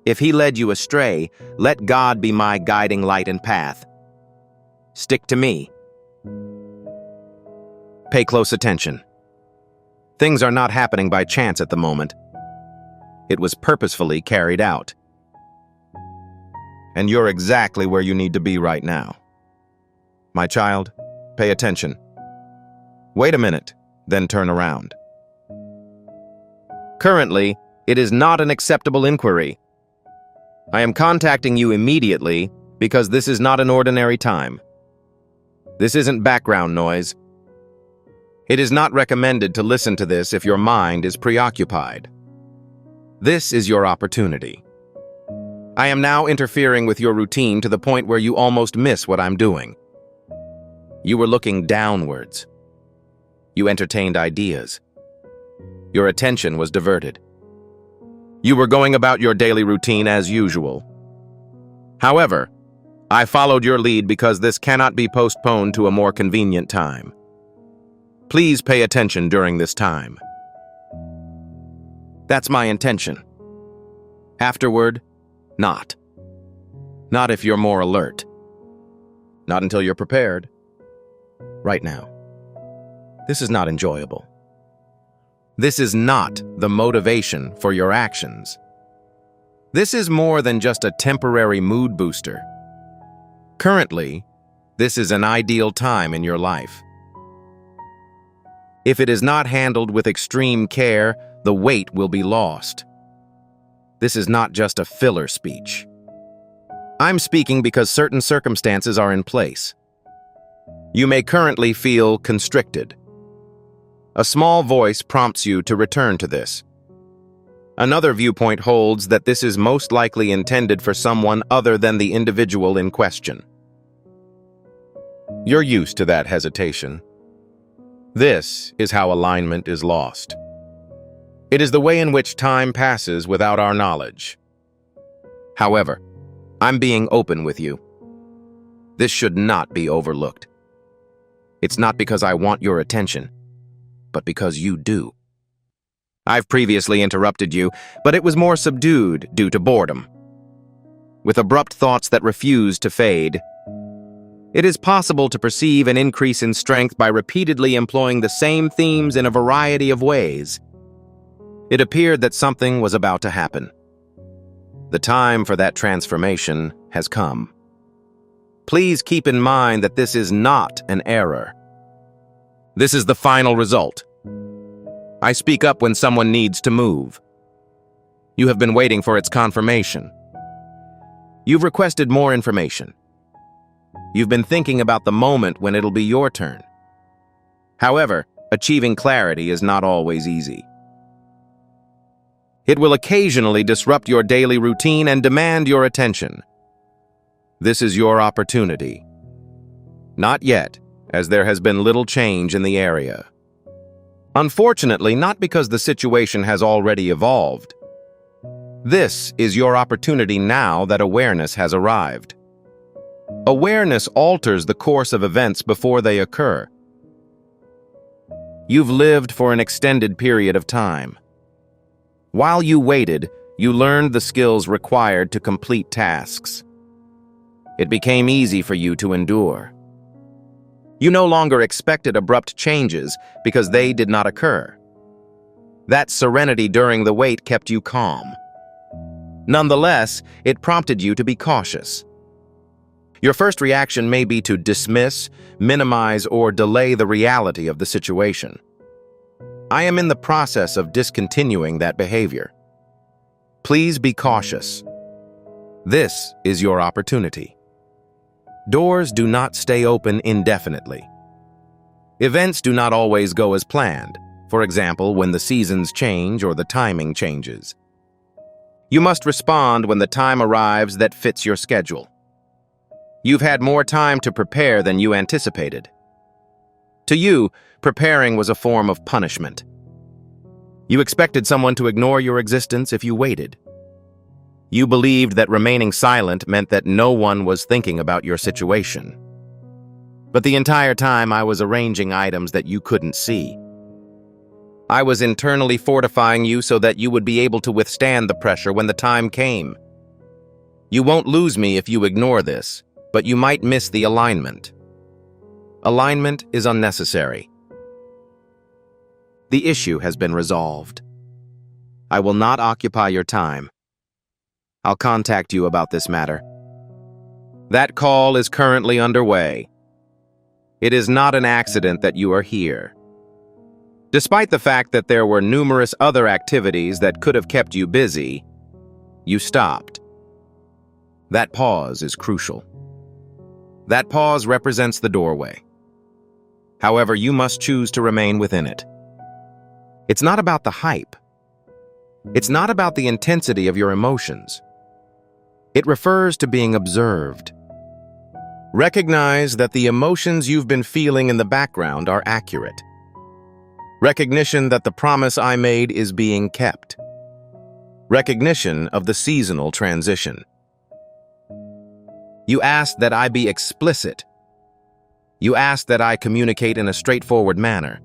if he led you astray, let God be my guiding light and path. Stick to me. Pay close attention. Things are not happening by chance at the moment. It was purposefully carried out. And you're exactly where you need to be right now. My child, pay attention. Wait a minute, then turn around. Currently, it is not an acceptable inquiry. I am contacting you immediately because this is not an ordinary time. This isn't background noise. It is not recommended to listen to this if your mind is preoccupied. This is your opportunity. I am now interfering with your routine to the point where you almost miss what I'm doing. You were looking downwards. You entertained ideas. Your attention was diverted. You were going about your daily routine as usual. However, I followed your lead because this cannot be postponed to a more convenient time. Please pay attention during this time. That's my intention. Afterward, not. Not if you're more alert. Not until you're prepared. Right now. This is not enjoyable. This is not the motivation for your actions. This is more than just a temporary mood booster. Currently, this is an ideal time in your life. If it is not handled with extreme care, the weight will be lost. This is not just a filler speech. I'm speaking because certain circumstances are in place. You may currently feel constricted. A small voice prompts you to return to this. Another viewpoint holds that this is most likely intended for someone other than the individual in question. You're used to that hesitation. This is how alignment is lost. It is the way in which time passes without our knowledge. However, I'm being open with you. This should not be overlooked. It's not because I want your attention, but because you do. I've previously interrupted you, but it was more subdued due to boredom. With abrupt thoughts that refuse to fade, it is possible to perceive an increase in strength by repeatedly employing the same themes in a variety of ways. It appeared that something was about to happen. The time for that transformation has come. Please keep in mind that this is not an error. This is the final result. I speak up when someone needs to move. You have been waiting for its confirmation. You've requested more information. You've been thinking about the moment when it'll be your turn. However, achieving clarity is not always easy. It will occasionally disrupt your daily routine and demand your attention. This is your opportunity. Not yet, as there has been little change in the area. Unfortunately, not because the situation has already evolved. This is your opportunity now that awareness has arrived. Awareness alters the course of events before they occur. You've lived for an extended period of time. While you waited, you learned the skills required to complete tasks. It became easy for you to endure. You no longer expected abrupt changes because they did not occur. That serenity during the wait kept you calm. Nonetheless, it prompted you to be cautious. Your first reaction may be to dismiss, minimize, or delay the reality of the situation. I am in the process of discontinuing that behavior. Please be cautious. This is your opportunity. Doors do not stay open indefinitely. Events do not always go as planned, for example, when the seasons change or the timing changes. You must respond when the time arrives that fits your schedule. You've had more time to prepare than you anticipated. To you, preparing was a form of punishment. You expected someone to ignore your existence if you waited. You believed that remaining silent meant that no one was thinking about your situation. But the entire time I was arranging items that you couldn't see. I was internally fortifying you so that you would be able to withstand the pressure when the time came. You won't lose me if you ignore this, but you might miss the alignment. Alignment is unnecessary. The issue has been resolved. I will not occupy your time. I'll contact you about this matter. That call is currently underway. It is not an accident that you are here. Despite the fact that there were numerous other activities that could have kept you busy, you stopped. That pause is crucial. That pause represents the doorway. However, you must choose to remain within it. It's not about the hype. It's not about the intensity of your emotions. It refers to being observed. Recognize that the emotions you've been feeling in the background are accurate. Recognition that the promise I made is being kept. Recognition of the seasonal transition. You asked that I be explicit. You asked that I communicate in a straightforward manner.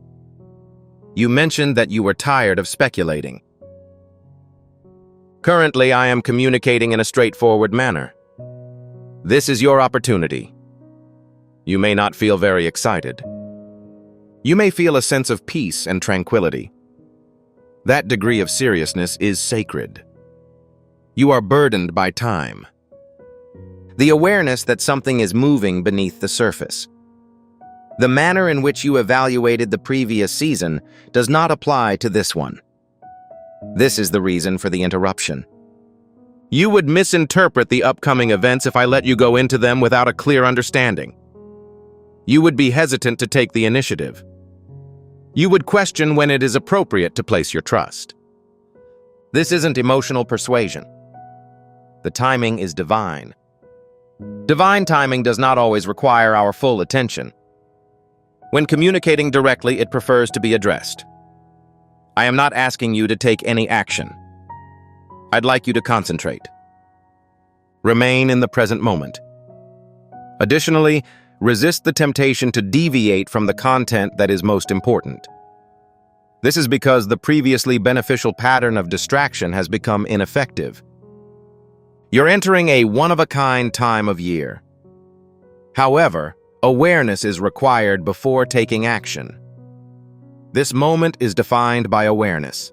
You mentioned that you were tired of speculating. Currently, I am communicating in a straightforward manner. This is your opportunity. You may not feel very excited. You may feel a sense of peace and tranquility. That degree of seriousness is sacred. You are burdened by time. The awareness that something is moving beneath the surface. The manner in which you evaluated the previous season does not apply to this one. This is the reason for the interruption. You would misinterpret the upcoming events if I let you go into them without a clear understanding. You would be hesitant to take the initiative. You would question when it is appropriate to place your trust. This isn't emotional persuasion. The timing is divine. Divine timing does not always require our full attention. When communicating directly, it prefers to be addressed. I am not asking you to take any action. I'd like you to concentrate. Remain in the present moment. Additionally, resist the temptation to deviate from the content that is most important. This is because the previously beneficial pattern of distraction has become ineffective. You're entering a one-of-a-kind time of year. However, awareness is required before taking action. This moment is defined by awareness.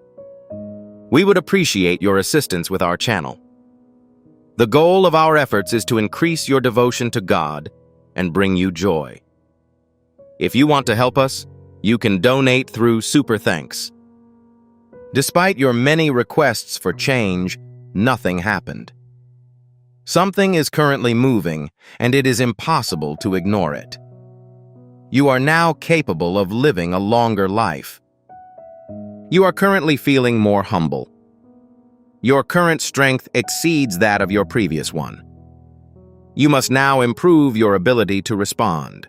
We would appreciate your assistance with our channel. The goal of our efforts is to increase your devotion to God and bring you joy. If you want to help us, you can donate through Super Thanks. Despite your many requests for change, nothing happened. Something is currently moving, and it is impossible to ignore it. You are now capable of living a longer life. You are currently feeling more humble. Your current strength exceeds that of your previous one. You must now improve your ability to respond.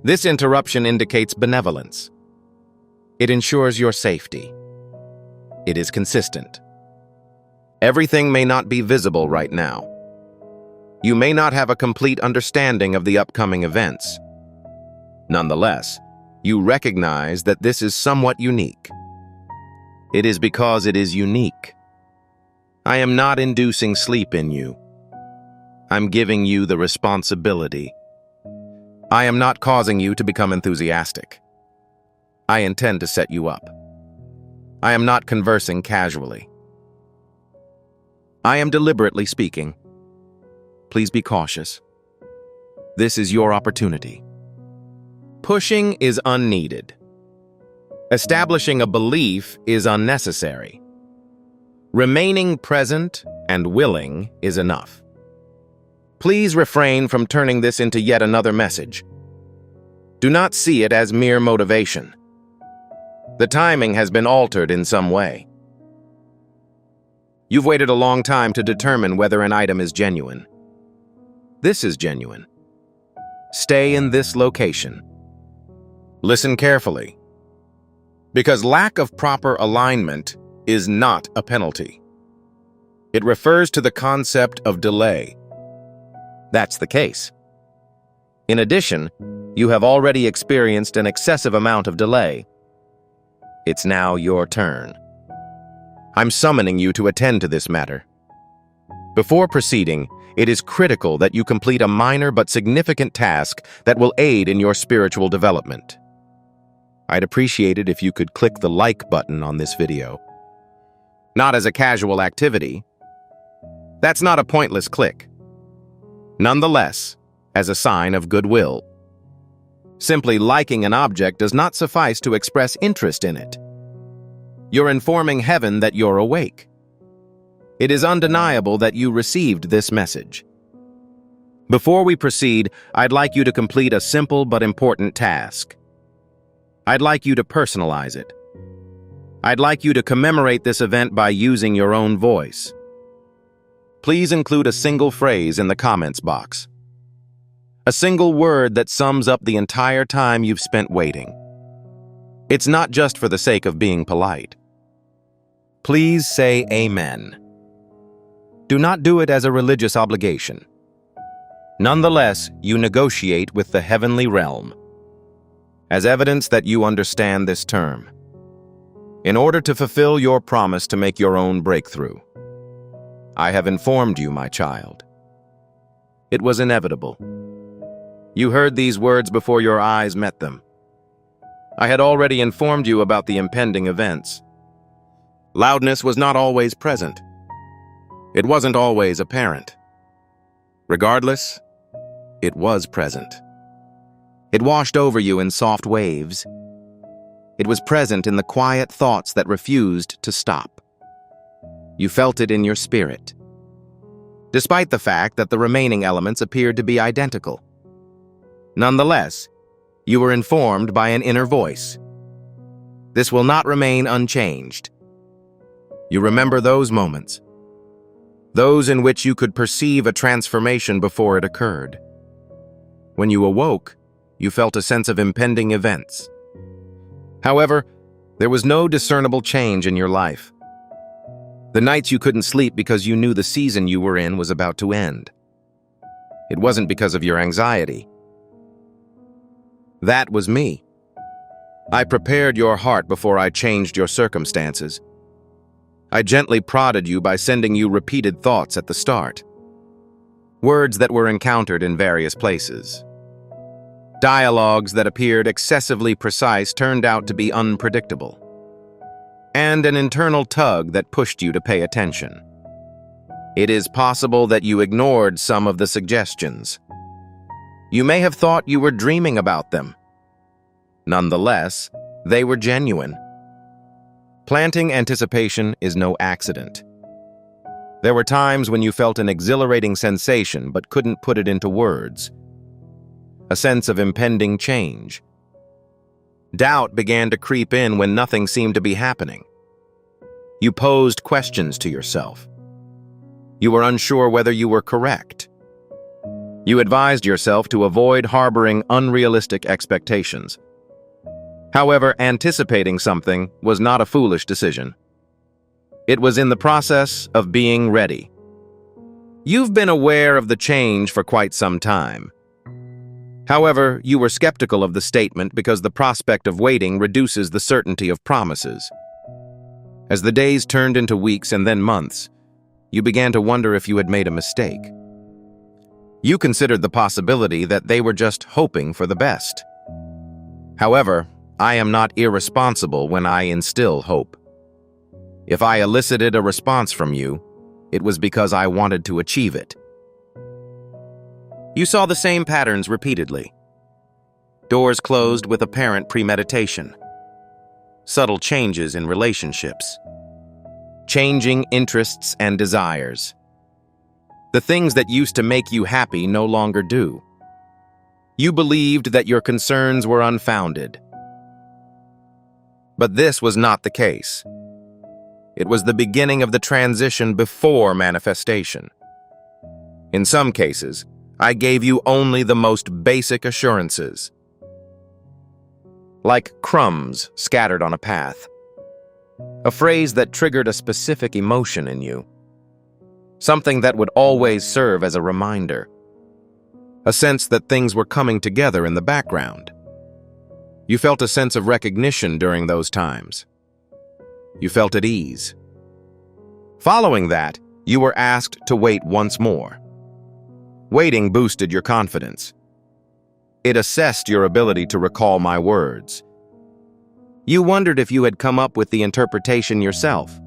This interruption indicates benevolence. It ensures your safety. It is consistent. Everything may not be visible right now. You may not have a complete understanding of the upcoming events. Nonetheless, you recognize that this is somewhat unique. It is because it is unique. I am not inducing sleep in you. I'm giving you the responsibility. I am not causing you to become enthusiastic. I intend to set you up. I am not conversing casually. I am deliberately speaking. Please be cautious. This is your opportunity. Pushing is unneeded. Establishing a belief is unnecessary. Remaining present and willing is enough. Please refrain from turning this into yet another message. Do not see it as mere motivation. The timing has been altered in some way. You've waited a long time to determine whether an item is genuine. This is genuine. Stay in this location. Listen carefully. Because lack of proper alignment is not a penalty. It refers to the concept of delay. That's the case. In addition, you have already experienced an excessive amount of delay. It's now your turn. I'm summoning you to attend to this matter. Before proceeding, it is critical that you complete a minor but significant task that will aid in your spiritual development. I'd appreciate it if you could click the like button on this video. Not as a casual activity. That's not a pointless click. Nonetheless, as a sign of goodwill. Simply liking an object does not suffice to express interest in it. You're informing heaven that you're awake. It is undeniable that you received this message. Before we proceed, I'd like you to complete a simple but important task. I'd like you to personalize it. I'd like you to commemorate this event by using your own voice. Please include a single phrase in the comments box. A single word that sums up the entire time you've spent waiting. It's not just for the sake of being polite. Please say Amen. Do not do it as a religious obligation. Nonetheless, you negotiate with the heavenly realm. As evidence that you understand this term. In order to fulfill your promise to make your own breakthrough. I have informed you, my child. It was inevitable. You heard these words before your eyes met them. I had already informed you about the impending events. Loudness was not always present. It wasn't always apparent. Regardless, it was present. It washed over you in soft waves. It was present in the quiet thoughts that refused to stop. You felt it in your spirit. despite the fact that the remaining elements appeared to be identical. Nonetheless, you were informed by an inner voice. This will not remain unchanged. You remember those moments, those in which you could perceive a transformation before it occurred. When you awoke, you felt a sense of impending events. However, there was no discernible change in your life. The nights you couldn't sleep because you knew the season you were in was about to end. It wasn't because of your anxiety. That was me. I prepared your heart before I changed your circumstances. I gently prodded you by sending you repeated thoughts at the start. Words that were encountered in various places. Dialogues that appeared excessively precise turned out to be unpredictable. And an internal tug that pushed you to pay attention. It is possible that you ignored some of the suggestions. You may have thought you were dreaming about them. Nonetheless, they were genuine. Planting anticipation is no accident. There were times when you felt an exhilarating sensation but couldn't put it into words. A sense of impending change. Doubt began to creep in when nothing seemed to be happening. You posed questions to yourself. You were unsure whether you were correct. You advised yourself to avoid harboring unrealistic expectations. However, anticipating something was not a foolish decision. It was in the process of being ready. You've been aware of the change for quite some time. However, you were skeptical of the statement because the prospect of waiting reduces the certainty of promises. As the days turned into weeks and then months, you began to wonder if you had made a mistake. You considered the possibility that they were just hoping for the best. However, I am not irresponsible when I instill hope. If I elicited a response from you, it was because I wanted to achieve it. You saw the same patterns repeatedly. Doors closed with apparent premeditation. Subtle changes in relationships. Changing interests and desires. The things that used to make you happy no longer do. You believed that your concerns were unfounded. But this was not the case. It was the beginning of the transition before manifestation. In some cases, I gave you only the most basic assurances. Like crumbs scattered on a path. A phrase that triggered a specific emotion in you. Something that would always serve as a reminder. A sense that things were coming together in the background. You felt a sense of recognition during those times. You felt at ease. Following that, you were asked to wait once more. Waiting boosted your confidence. It assessed your ability to recall my words. You wondered if you had come up with the interpretation yourself.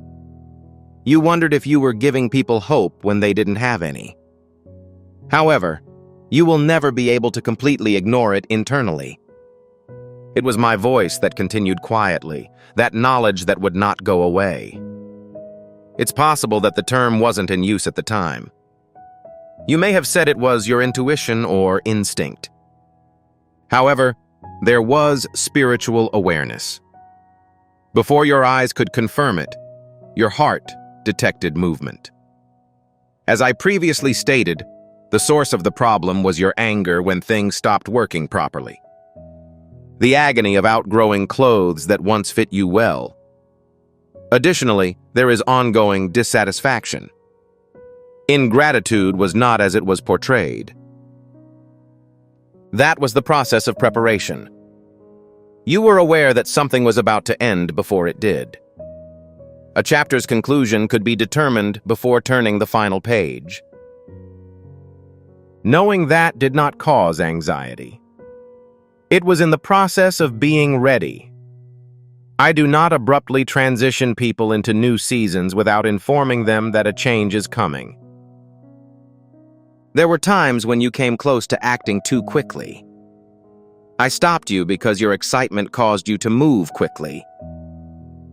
You wondered if you were giving people hope when they didn't have any. However, you will never be able to completely ignore it internally. It was my voice that continued quietly, that knowledge that would not go away. It's possible that the term wasn't in use at the time. You may have said it was your intuition or instinct. However, there was spiritual awareness. Before your eyes could confirm it, your heart detected movement. As I previously stated, the source of the problem was your anger when things stopped working properly. The agony of outgrowing clothes that once fit you well. Additionally, there is ongoing dissatisfaction. Ingratitude was not as it was portrayed. That was the process of preparation. You were aware that something was about to end before it did. A chapter's conclusion could be determined before turning the final page. Knowing that did not cause anxiety. It was in the process of being ready. I do not abruptly transition people into new seasons without informing them that a change is coming. There were times when you came close to acting too quickly. I stopped you because your excitement caused you to move quickly.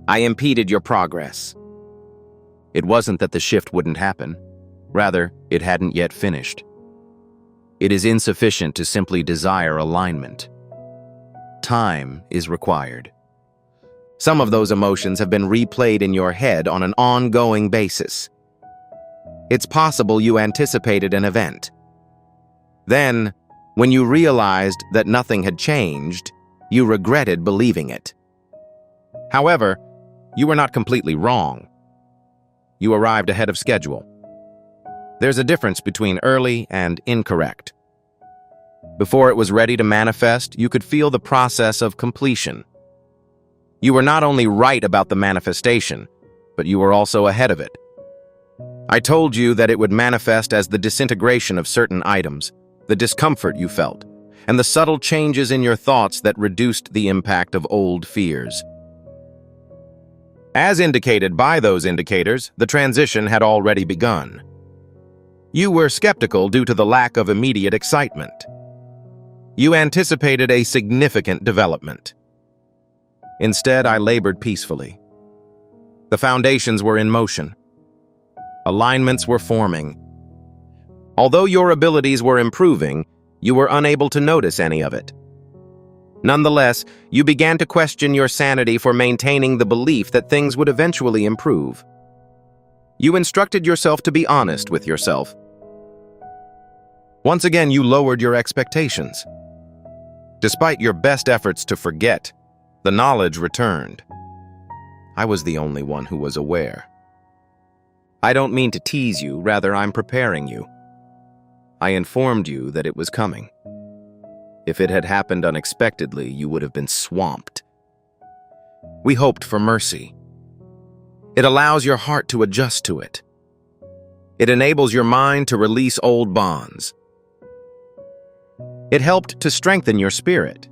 I impeded your progress. It wasn't that the shift wouldn't happen. Rather, it hadn't yet finished. It is insufficient to simply desire alignment. Time is required. Some of those emotions have been replayed in your head on an ongoing basis. It's possible you anticipated an event. Then, when you realized that nothing had changed, you regretted believing it. However, you were not completely wrong. You arrived ahead of schedule. There's a difference between early and incorrect. Before it was ready to manifest, you could feel the process of completion. You were not only right about the manifestation, but you were also ahead of it. I told you that it would manifest as the disintegration of certain items, the discomfort you felt, and the subtle changes in your thoughts that reduced the impact of old fears. As indicated by those indicators, the transition had already begun. You were skeptical due to the lack of immediate excitement. You anticipated a significant development. Instead, I labored peacefully. The foundations were in motion. Alignments were forming. Although your abilities were improving, you were unable to notice any of it. Nonetheless, you began to question your sanity for maintaining the belief that things would eventually improve. You instructed yourself to be honest with yourself. Once again, you lowered your expectations. Despite your best efforts to forget, the knowledge returned. I was the only one who was aware. I don't mean to tease you, rather I'm preparing you. I informed you that it was coming. If it had happened unexpectedly, you would have been swamped. We hoped for mercy. It allows your heart to adjust to it. It enables your mind to release old bonds. It helped to strengthen your spirit.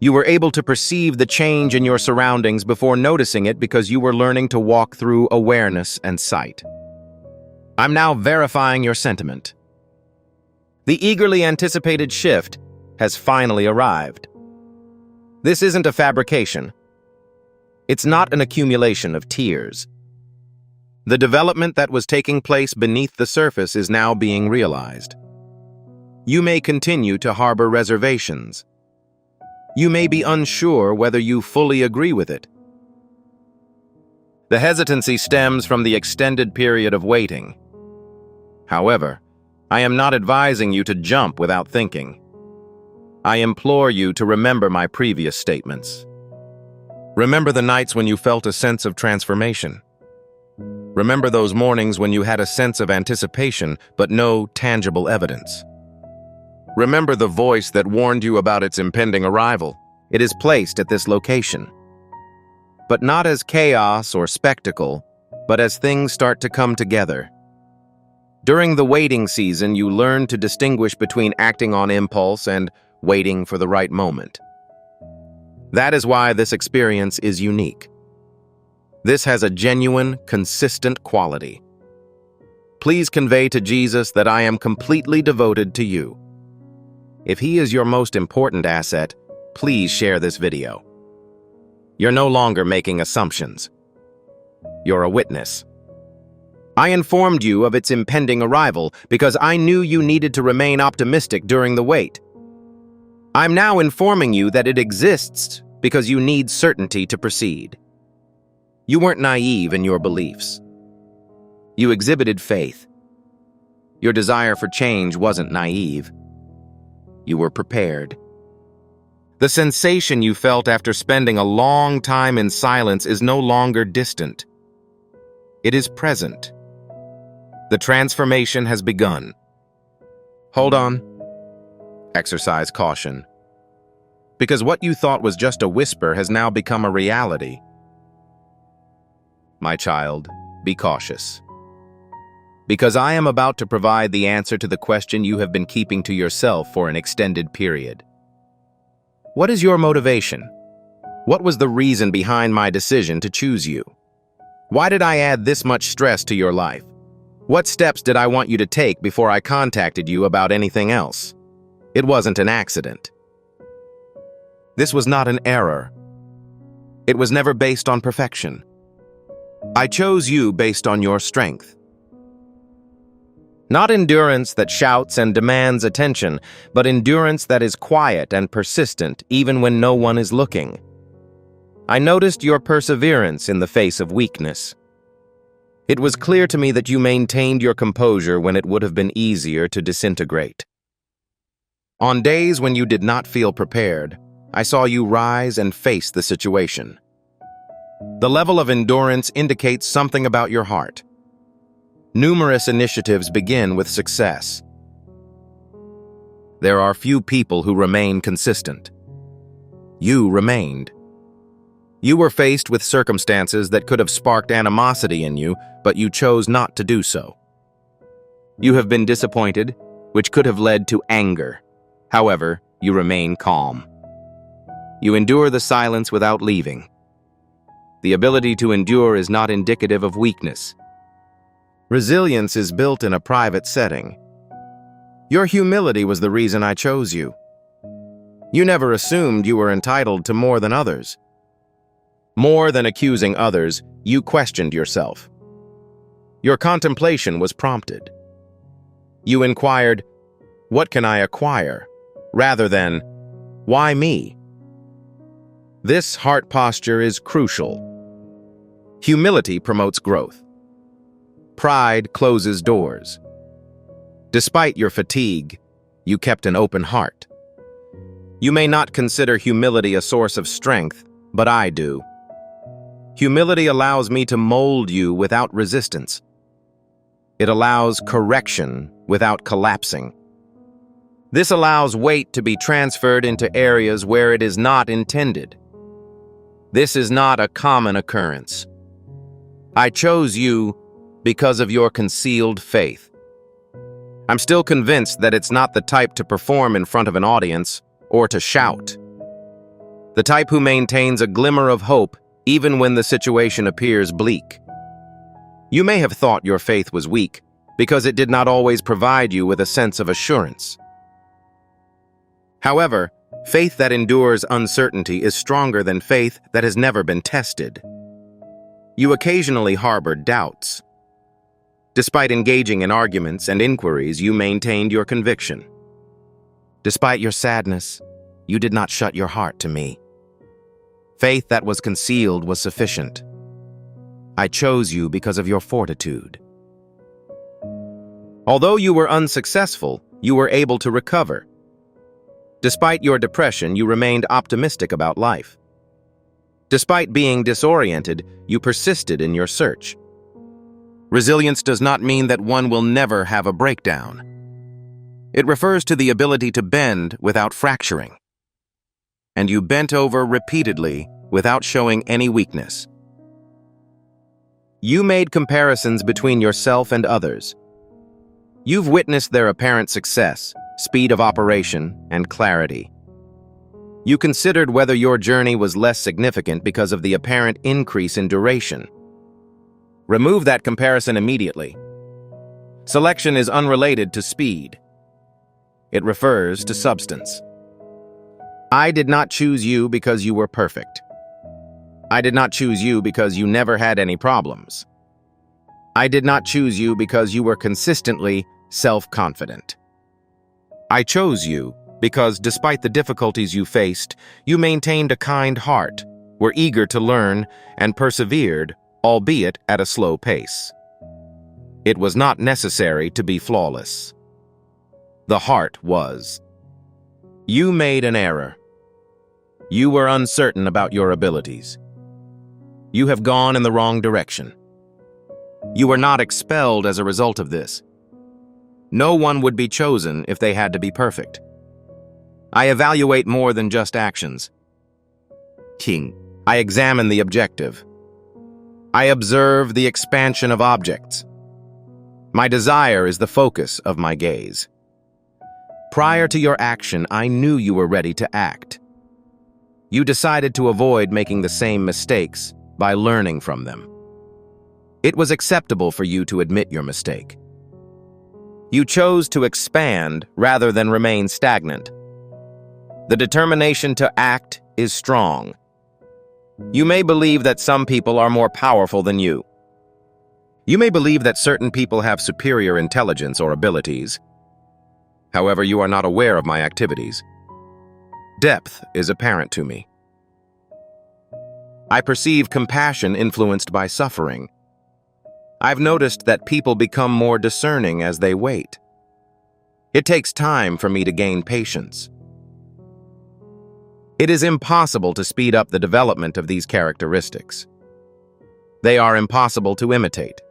You were able to perceive the change in your surroundings before noticing it because you were learning to walk through awareness and sight. I'm now verifying your sentiment. The eagerly anticipated shift has finally arrived. This isn't a fabrication. It's not an accumulation of tears. The development that was taking place beneath the surface is now being realized. You may continue to harbor reservations. You may be unsure whether you fully agree with it. The hesitancy stems from the extended period of waiting. However, I am not advising you to jump without thinking. I implore you to remember my previous statements. Remember the nights when you felt a sense of transformation. Remember those mornings when you had a sense of anticipation but no tangible evidence. Remember the voice that warned you about its impending arrival. It is placed at this location. But not as chaos or spectacle, but as things start to come together. During the waiting season, you learn to distinguish between acting on impulse and waiting for the right moment. That is why this experience is unique. This has a genuine, consistent quality. Please convey to Jesus that I am completely devoted to you. If he is your most important asset, please share this video. You're no longer making assumptions. You're a witness. I informed you of its impending arrival because I knew you needed to remain optimistic during the wait. I'm now informing you that it exists because you need certainty to proceed. You weren't naive in your beliefs. You exhibited faith. Your desire for change wasn't naive. You were prepared. The sensation you felt after spending a long time in silence is no longer distant. It is present. The transformation has begun. Hold on. Exercise caution. Because what you thought was just a whisper has now become a reality. My child, be cautious. Because I am about to provide the answer to the question you have been keeping to yourself for an extended period. What is your motivation? What was the reason behind my decision to choose you? Why did I add this much stress to your life? What steps did I want you to take before I contacted you about anything else? It wasn't an accident. This was not an error. It was never based on perfection. I chose you based on your strength. Not endurance that shouts and demands attention, but endurance that is quiet and persistent even when no one is looking. I noticed your perseverance in the face of weakness. It was clear to me that you maintained your composure when it would have been easier to disintegrate. On days when you did not feel prepared, I saw you rise and face the situation. The level of endurance indicates something about your heart. Numerous initiatives begin with success. There are few people who remain consistent. You remained. You were faced with circumstances that could have sparked animosity in you, but you chose not to do so. You have been disappointed, which could have led to anger. However, you remain calm. You endure the silence without leaving. The ability to endure is not indicative of weakness. Resilience is built in a private setting. Your humility was the reason I chose you. You never assumed you were entitled to more than others. More than accusing others, you questioned yourself. Your contemplation was prompted. You inquired, "What can I acquire?" rather than, "Why me?" This heart posture is crucial. Humility promotes growth. Pride closes doors. Despite your fatigue, you kept an open heart. You may not consider humility a source of strength, but I do. Humility allows me to mold you without resistance. It allows correction without collapsing. This allows weight to be transferred into areas where it is not intended. This is not a common occurrence. I chose you because of your concealed faith. I'm still convinced that it's not the type to perform in front of an audience or to shout. The type who maintains a glimmer of hope even when the situation appears bleak. You may have thought your faith was weak because it did not always provide you with a sense of assurance. However, faith that endures uncertainty is stronger than faith that has never been tested. You occasionally harbored doubts. Despite engaging in arguments and inquiries, you maintained your conviction. Despite your sadness, you did not shut your heart to me. Faith that was concealed was sufficient. I chose you because of your fortitude. Although you were unsuccessful, you were able to recover. Despite your depression, you remained optimistic about life. Despite being disoriented, you persisted in your search. Resilience does not mean that one will never have a breakdown. It refers to the ability to bend without fracturing. And you bent over repeatedly without showing any weakness. You made comparisons between yourself and others. You've witnessed their apparent success, speed of operation, and clarity. You considered whether your journey was less significant because of the apparent increase in duration. Remove that comparison immediately. Selection is unrelated to speed. It refers to substance. I did not choose you because you were perfect. I did not choose you because you never had any problems. I did not choose you because you were consistently self-confident. I chose you because despite the difficulties you faced, you maintained a kind heart, were eager to learn, and persevered, albeit at a slow pace. It was not necessary to be flawless. The heart was. You made an error. You were uncertain about your abilities. You have gone in the wrong direction. You were not expelled as a result of this. No one would be chosen if they had to be perfect. I evaluate more than just actions. King. I examine the objective. I observe the expansion of objects. My desire is the focus of my gaze. Prior to your action, I knew you were ready to act. You decided to avoid making the same mistakes by learning from them. It was acceptable for you to admit your mistake. You chose to expand rather than remain stagnant. The determination to act is strong. You may believe that some people are more powerful than you. You may believe that certain people have superior intelligence or abilities. However, you are not aware of my activities. Depth is apparent to me. I perceive compassion influenced by suffering. I've noticed that people become more discerning as they wait. It takes time for me to gain patience. It is impossible to speed up the development of these characteristics. They are impossible to imitate.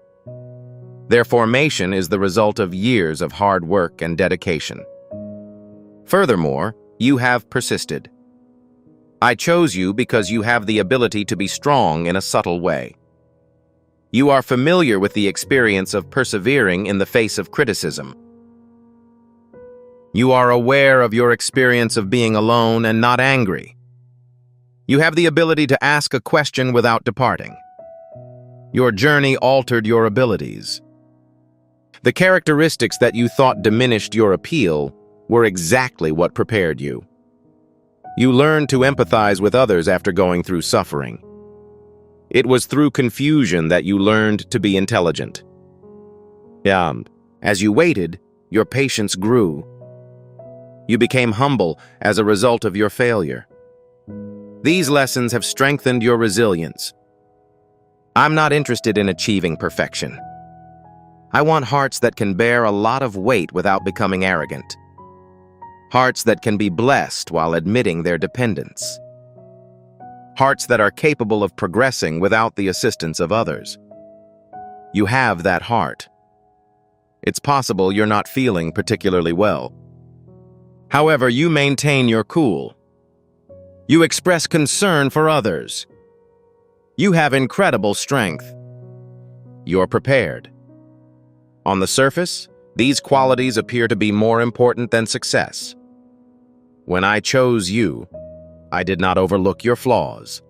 Their formation is the result of years of hard work and dedication. Furthermore, you have persisted. I chose you because you have the ability to be strong in a subtle way. You are familiar with the experience of persevering in the face of criticism. You are aware of your experience of being alone and not angry. You have the ability to ask a question without departing. Your journey altered your abilities. The characteristics that you thought diminished your appeal were exactly what prepared you. You learned to empathize with others after going through suffering. It was through confusion that you learned to be intelligent. As you waited, your patience grew. You became humble as a result of your failure. These lessons have strengthened your resilience. I'm not interested in achieving perfection. I want hearts that can bear a lot of weight without becoming arrogant. Hearts that can be blessed while admitting their dependence. Hearts that are capable of progressing without the assistance of others. You have that heart. It's possible you're not feeling particularly well. However, you maintain your cool. You express concern for others. You have incredible strength. You're prepared. On the surface, these qualities appear to be more important than success. When I chose you, I did not overlook your flaws.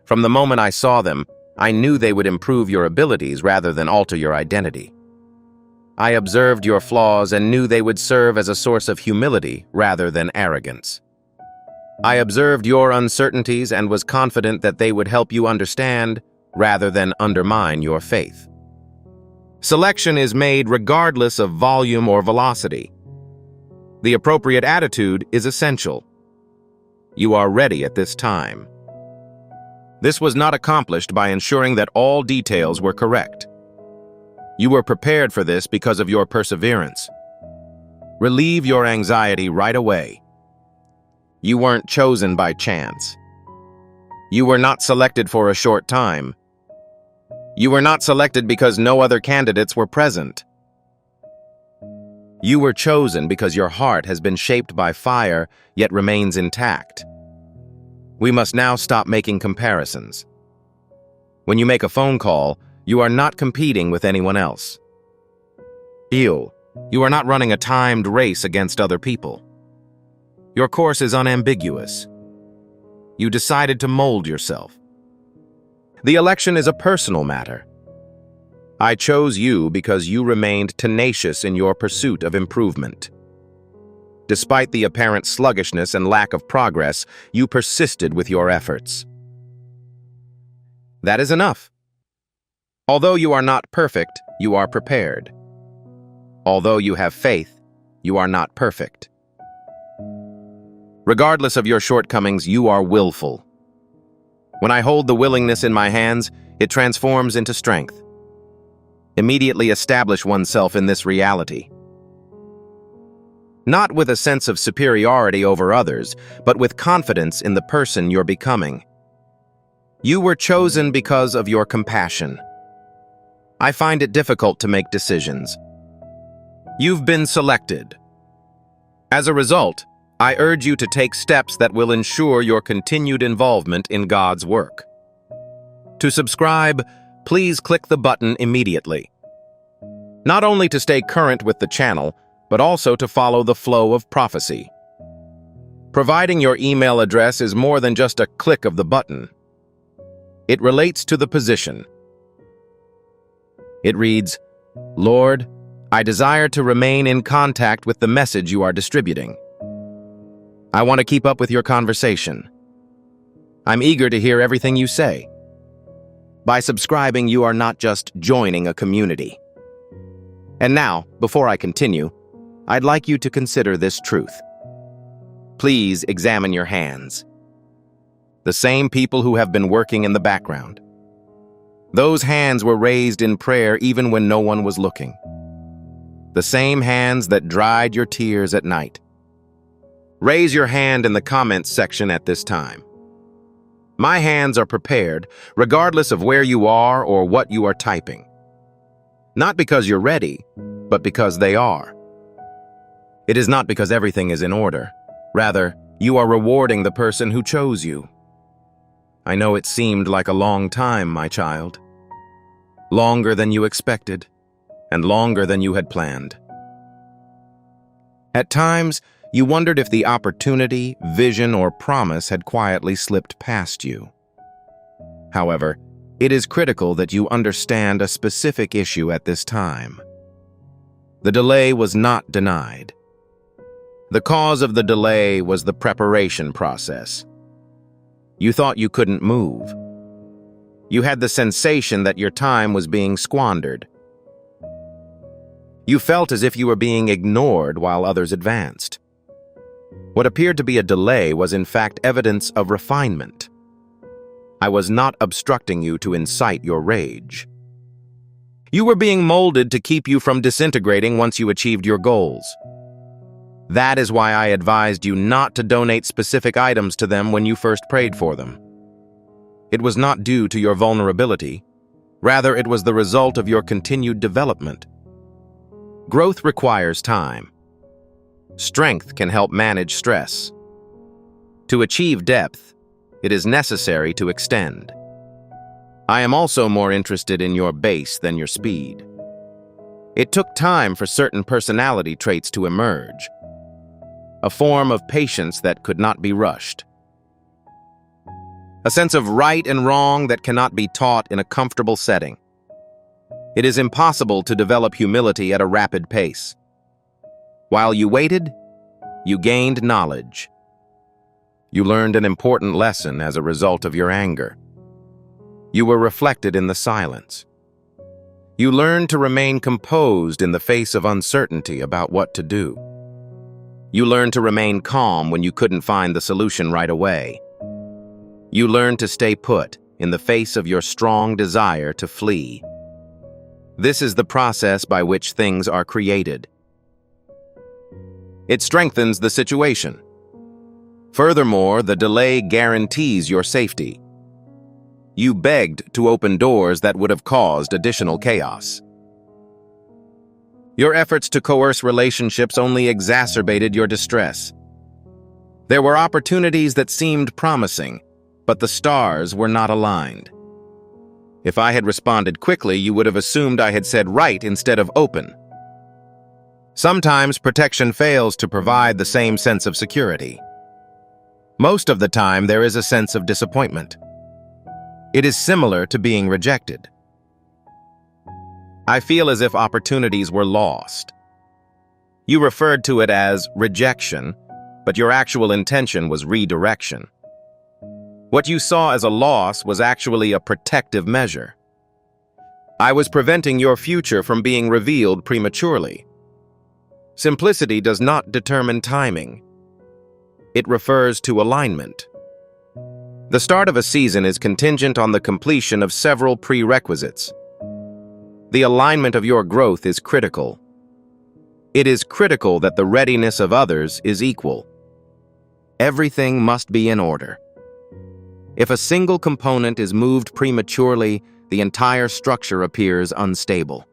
From the moment I saw them, I knew they would improve your abilities rather than alter your identity. I observed your flaws and knew they would serve as a source of humility rather than arrogance. I observed your uncertainties and was confident that they would help you understand rather than undermine your faith. Selection is made regardless of volume or velocity. The appropriate attitude is essential. You are ready at this time. This was not accomplished by ensuring that all details were correct. You were prepared for this because of your perseverance. Relieve your anxiety right away. You weren't chosen by chance. You were not selected for a short time. You were not selected because no other candidates were present. You were chosen because your heart has been shaped by fire, yet remains intact. We must now stop making comparisons. When you make a phone call, you are not competing with anyone else. You are not running a timed race against other people. Your course is unambiguous. You decided to mold yourself. The election is a personal matter. I chose you because you remained tenacious in your pursuit of improvement. Despite the apparent sluggishness and lack of progress, you persisted with your efforts. That is enough. Although you are not perfect, you are prepared. Although you have faith, you are not perfect. Regardless of your shortcomings, you are willful. When I hold the willingness in my hands, it transforms into strength. Immediately establish oneself in this reality. Not with a sense of superiority over others, but with confidence in the person you're becoming. You were chosen because of your compassion. I find it difficult to make decisions. You've been selected. As a result, I urge you to take steps that will ensure your continued involvement in God's work. To subscribe, please click the button immediately. Not only to stay current with the channel, but also to follow the flow of prophecy. Providing your email address is more than just a click of the button. It relates to the position. It reads, "Lord, I desire to remain in contact with the message you are distributing. I want to keep up with your conversation. I'm eager to hear everything you say. By subscribing, you are not just joining a community. And now, before I continue, I'd like you to consider this truth. Please examine your hands. The same people who have been working in the background. Those hands were raised in prayer even when no one was looking. The same hands that dried your tears at night. Raise your hand in the comments section at this time. My hands are prepared, regardless of where you are or what you are typing. Not because you're ready, but because they are. It is not because everything is in order. Rather, you are rewarding the person who chose you. I know it seemed like a long time, my child. Longer than you expected, and longer than you had planned. At times, you wondered if the opportunity, vision, or promise had quietly slipped past you. However, it is critical that you understand a specific issue at this time. The delay was not denied. The cause of the delay was the preparation process. You thought you couldn't move. You had the sensation that your time was being squandered. You felt as if you were being ignored while others advanced. What appeared to be a delay was in fact evidence of refinement. I was not obstructing you to incite your rage. You were being molded to keep you from disintegrating once you achieved your goals. That is why I advised you not to donate specific items to them when you first prayed for them. It was not due to your vulnerability. Rather, it was the result of your continued development. Growth requires time. Strength can help manage stress. To achieve depth, it is necessary to extend. I am also more interested in your base than your speed. It took time for certain personality traits to emerge, a form of patience that could not be rushed. A sense of right and wrong that cannot be taught in a comfortable setting. It is impossible to develop humility at a rapid pace. While you waited, you gained knowledge. You learned an important lesson as a result of your anger. You were reflected in the silence. You learned to remain composed in the face of uncertainty about what to do. You learned to remain calm when you couldn't find the solution right away. You learned to stay put in the face of your strong desire to flee. This is the process by which things are created. It strengthens the situation. Furthermore, the delay guarantees your safety. You begged to open doors that would have caused additional chaos. Your efforts to coerce relationships only exacerbated your distress. There were opportunities that seemed promising, but the stars were not aligned. If I had responded quickly, you would have assumed I had said right instead of open. Sometimes protection fails to provide the same sense of security. Most of the time, there is a sense of disappointment. It is similar to being rejected. I feel as if opportunities were lost. You referred to it as rejection, but your actual intention was redirection. What you saw as a loss was actually a protective measure. I was preventing your future from being revealed prematurely. Simplicity does not determine timing. It refers to alignment. The start of a season is contingent on the completion of several prerequisites. The alignment of your growth is critical. It is critical that the readiness of others is equal. Everything must be in order. If a single component is moved prematurely, the entire structure appears unstable.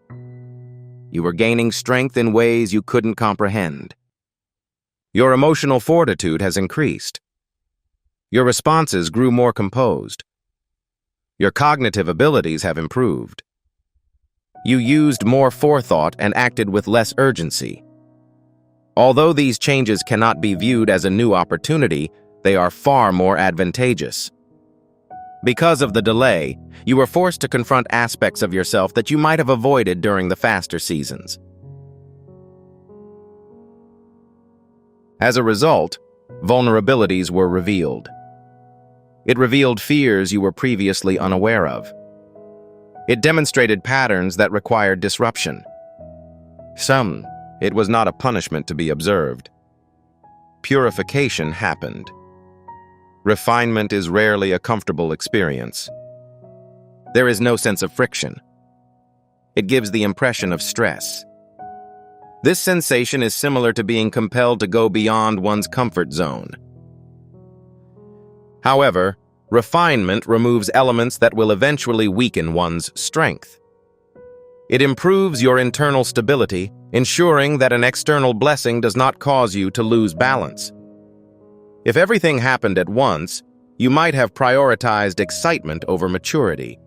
You were gaining strength in ways you couldn't comprehend. Your emotional fortitude has increased. Your responses grew more composed. Your cognitive abilities have improved. You used more forethought and acted with less urgency. Although these changes cannot be viewed as a new opportunity, they are far more advantageous. Because of the delay, you were forced to confront aspects of yourself that you might have avoided during the faster seasons. As a result, vulnerabilities were revealed. It revealed fears you were previously unaware of. It demonstrated patterns that required disruption. Some, it was not a punishment to be observed. Purification happened. Refinement is rarely a comfortable experience. There is no sense of friction. It gives the impression of stress. This sensation is similar to being compelled to go beyond one's comfort zone. However, refinement removes elements that will eventually weaken one's strength. It improves your internal stability, ensuring that an external blessing does not cause you to lose balance. If everything happened at once, you might have prioritized excitement over maturity.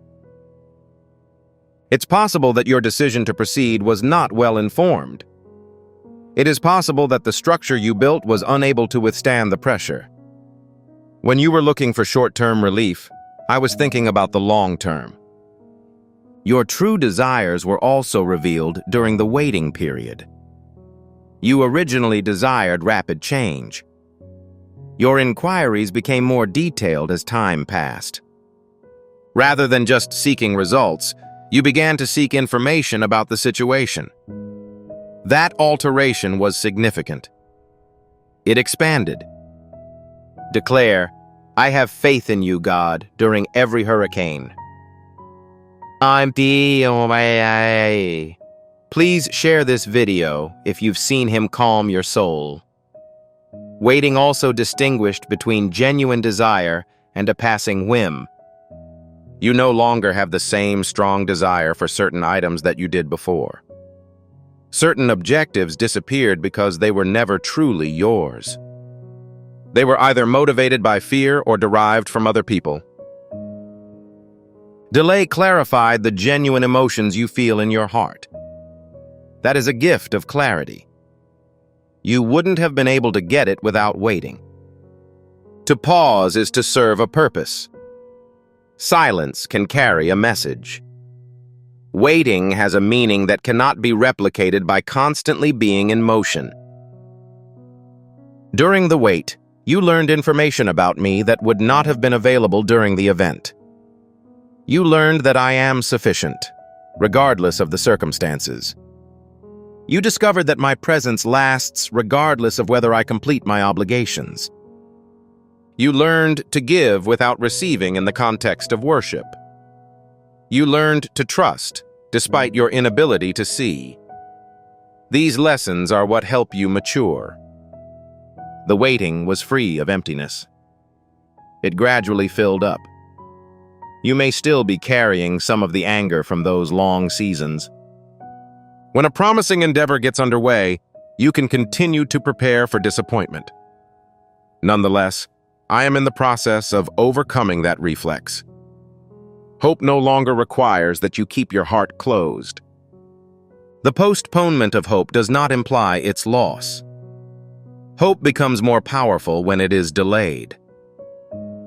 It's possible that your decision to proceed was not well informed. It is possible that the structure you built was unable to withstand the pressure. When you were looking for short-term relief, I was thinking about the long term. Your true desires were also revealed during the waiting period. You originally desired rapid change. Your inquiries became more detailed as time passed. Rather than just seeking results, you began to seek information about the situation. That alteration was significant. It expanded. Declare, "I have faith in you, God, during every hurricane." Please share this video if you've seen him calm your soul. Waiting also distinguished between genuine desire and a passing whim. You no longer have the same strong desire for certain items that you did before. Certain objectives disappeared because they were never truly yours. They were either motivated by fear or derived from other people. Delay clarified the genuine emotions you feel in your heart. That is a gift of clarity. You wouldn't have been able to get it without waiting. To pause is to serve a purpose. Silence can carry a message. Waiting has a meaning that cannot be replicated by constantly being in motion. During the wait, you learned information about me that would not have been available during the event. You learned that I am sufficient, regardless of the circumstances. You discovered that my presence lasts regardless of whether I complete my obligations. You learned to give without receiving in the context of worship. You learned to trust, despite your inability to see. These lessons are what help you mature. The waiting was free of emptiness. It gradually filled up. You may still be carrying some of the anger from those long seasons. When a promising endeavor gets underway, you can continue to prepare for disappointment. Nonetheless, I am in the process of overcoming that reflex. Hope no longer requires that you keep your heart closed. The postponement of hope does not imply its loss. Hope becomes more powerful when it is delayed.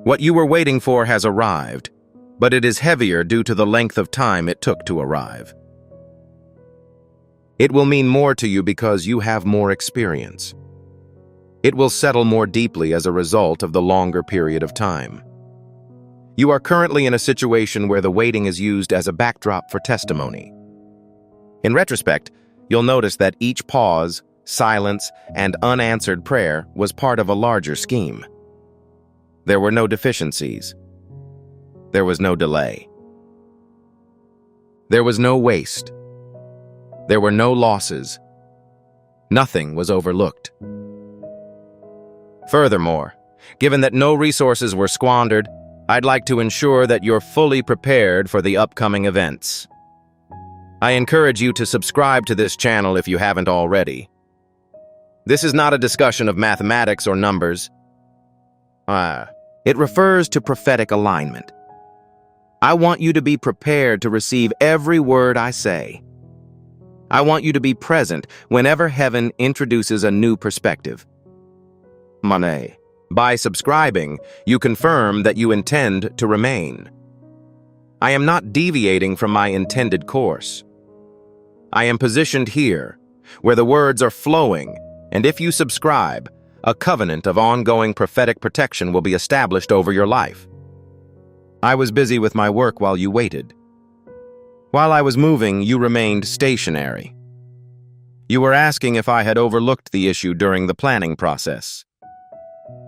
What you were waiting for has arrived, but it is heavier due to the length of time it took to arrive. It will mean more to you because you have more experience. It will settle more deeply as a result of the longer period of time. You are currently in a situation where the waiting is used as a backdrop for testimony. In retrospect, you'll notice that each pause, silence, and unanswered prayer was part of a larger scheme. There were no deficiencies. There was no delay. There was no waste. There were no losses. Nothing was overlooked. Furthermore, given that no resources were squandered, I'd like to ensure that you're fully prepared for the upcoming events. I encourage you to subscribe to this channel if you haven't already. This is not a discussion of mathematics or numbers. It refers to prophetic alignment. I want you to be prepared to receive every word I say. I want you to be present whenever heaven introduces a new perspective. Monet. By subscribing, you confirm that you intend to remain. I am not deviating from my intended course. I am positioned here, where the words are flowing, and if you subscribe, a covenant of ongoing prophetic protection will be established over your life. I was busy with my work while you waited. While I was moving, you remained stationary. You were asking if I had overlooked the issue during the planning process.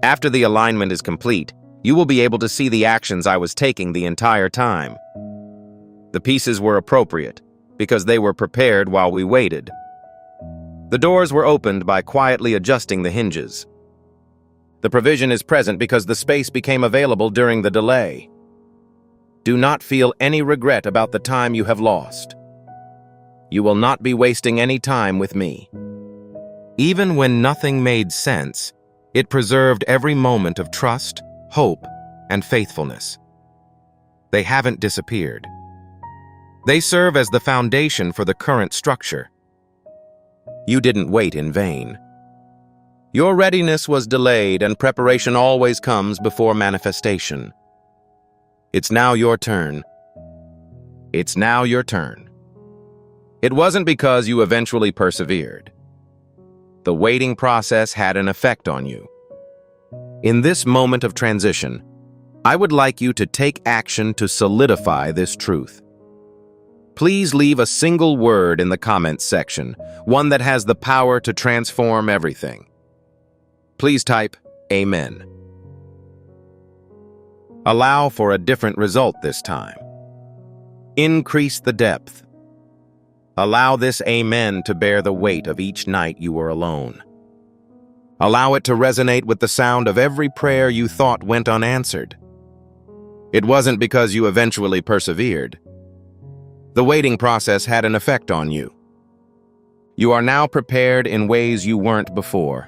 After the alignment is complete, you will be able to see the actions I was taking the entire time. The pieces were appropriate, because they were prepared while we waited. The doors were opened by quietly adjusting the hinges. The provision is present because the space became available during the delay. Do not feel any regret about the time you have lost. You will not be wasting any time with me. Even when nothing made sense, it preserved every moment of trust, hope, and faithfulness. They haven't disappeared. They serve as the foundation for the current structure. You didn't wait in vain. Your readiness was delayed, and preparation always comes before manifestation. It's now your turn. It's now your turn. It wasn't because you eventually persevered. The waiting process had an effect on you. In this moment of transition, I would like you to take action to solidify this truth. Please leave a single word in the comments section, one that has the power to transform everything. Please type Amen. Allow for a different result this time. Increase the depth. Allow this Amen to bear the weight of each night you were alone. Allow it to resonate with the sound of every prayer you thought went unanswered. It wasn't because you eventually persevered. The waiting process had an effect on you. You are now prepared in ways you weren't before.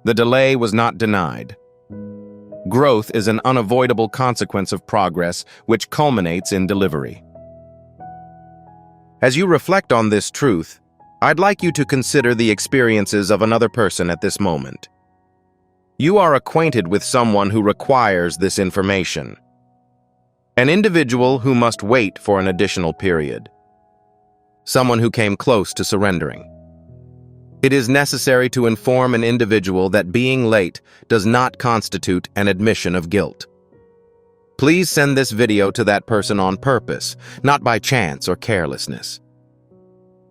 The delay was not denied. Growth is an unavoidable consequence of progress, which culminates in delivery. As you reflect on this truth, I'd like you to consider the experiences of another person at this moment. You are acquainted with someone who requires this information. An individual who must wait for an additional period. Someone who came close to surrendering. It is necessary to inform an individual that being late does not constitute an admission of guilt. Please send this video to that person on purpose, not by chance or carelessness.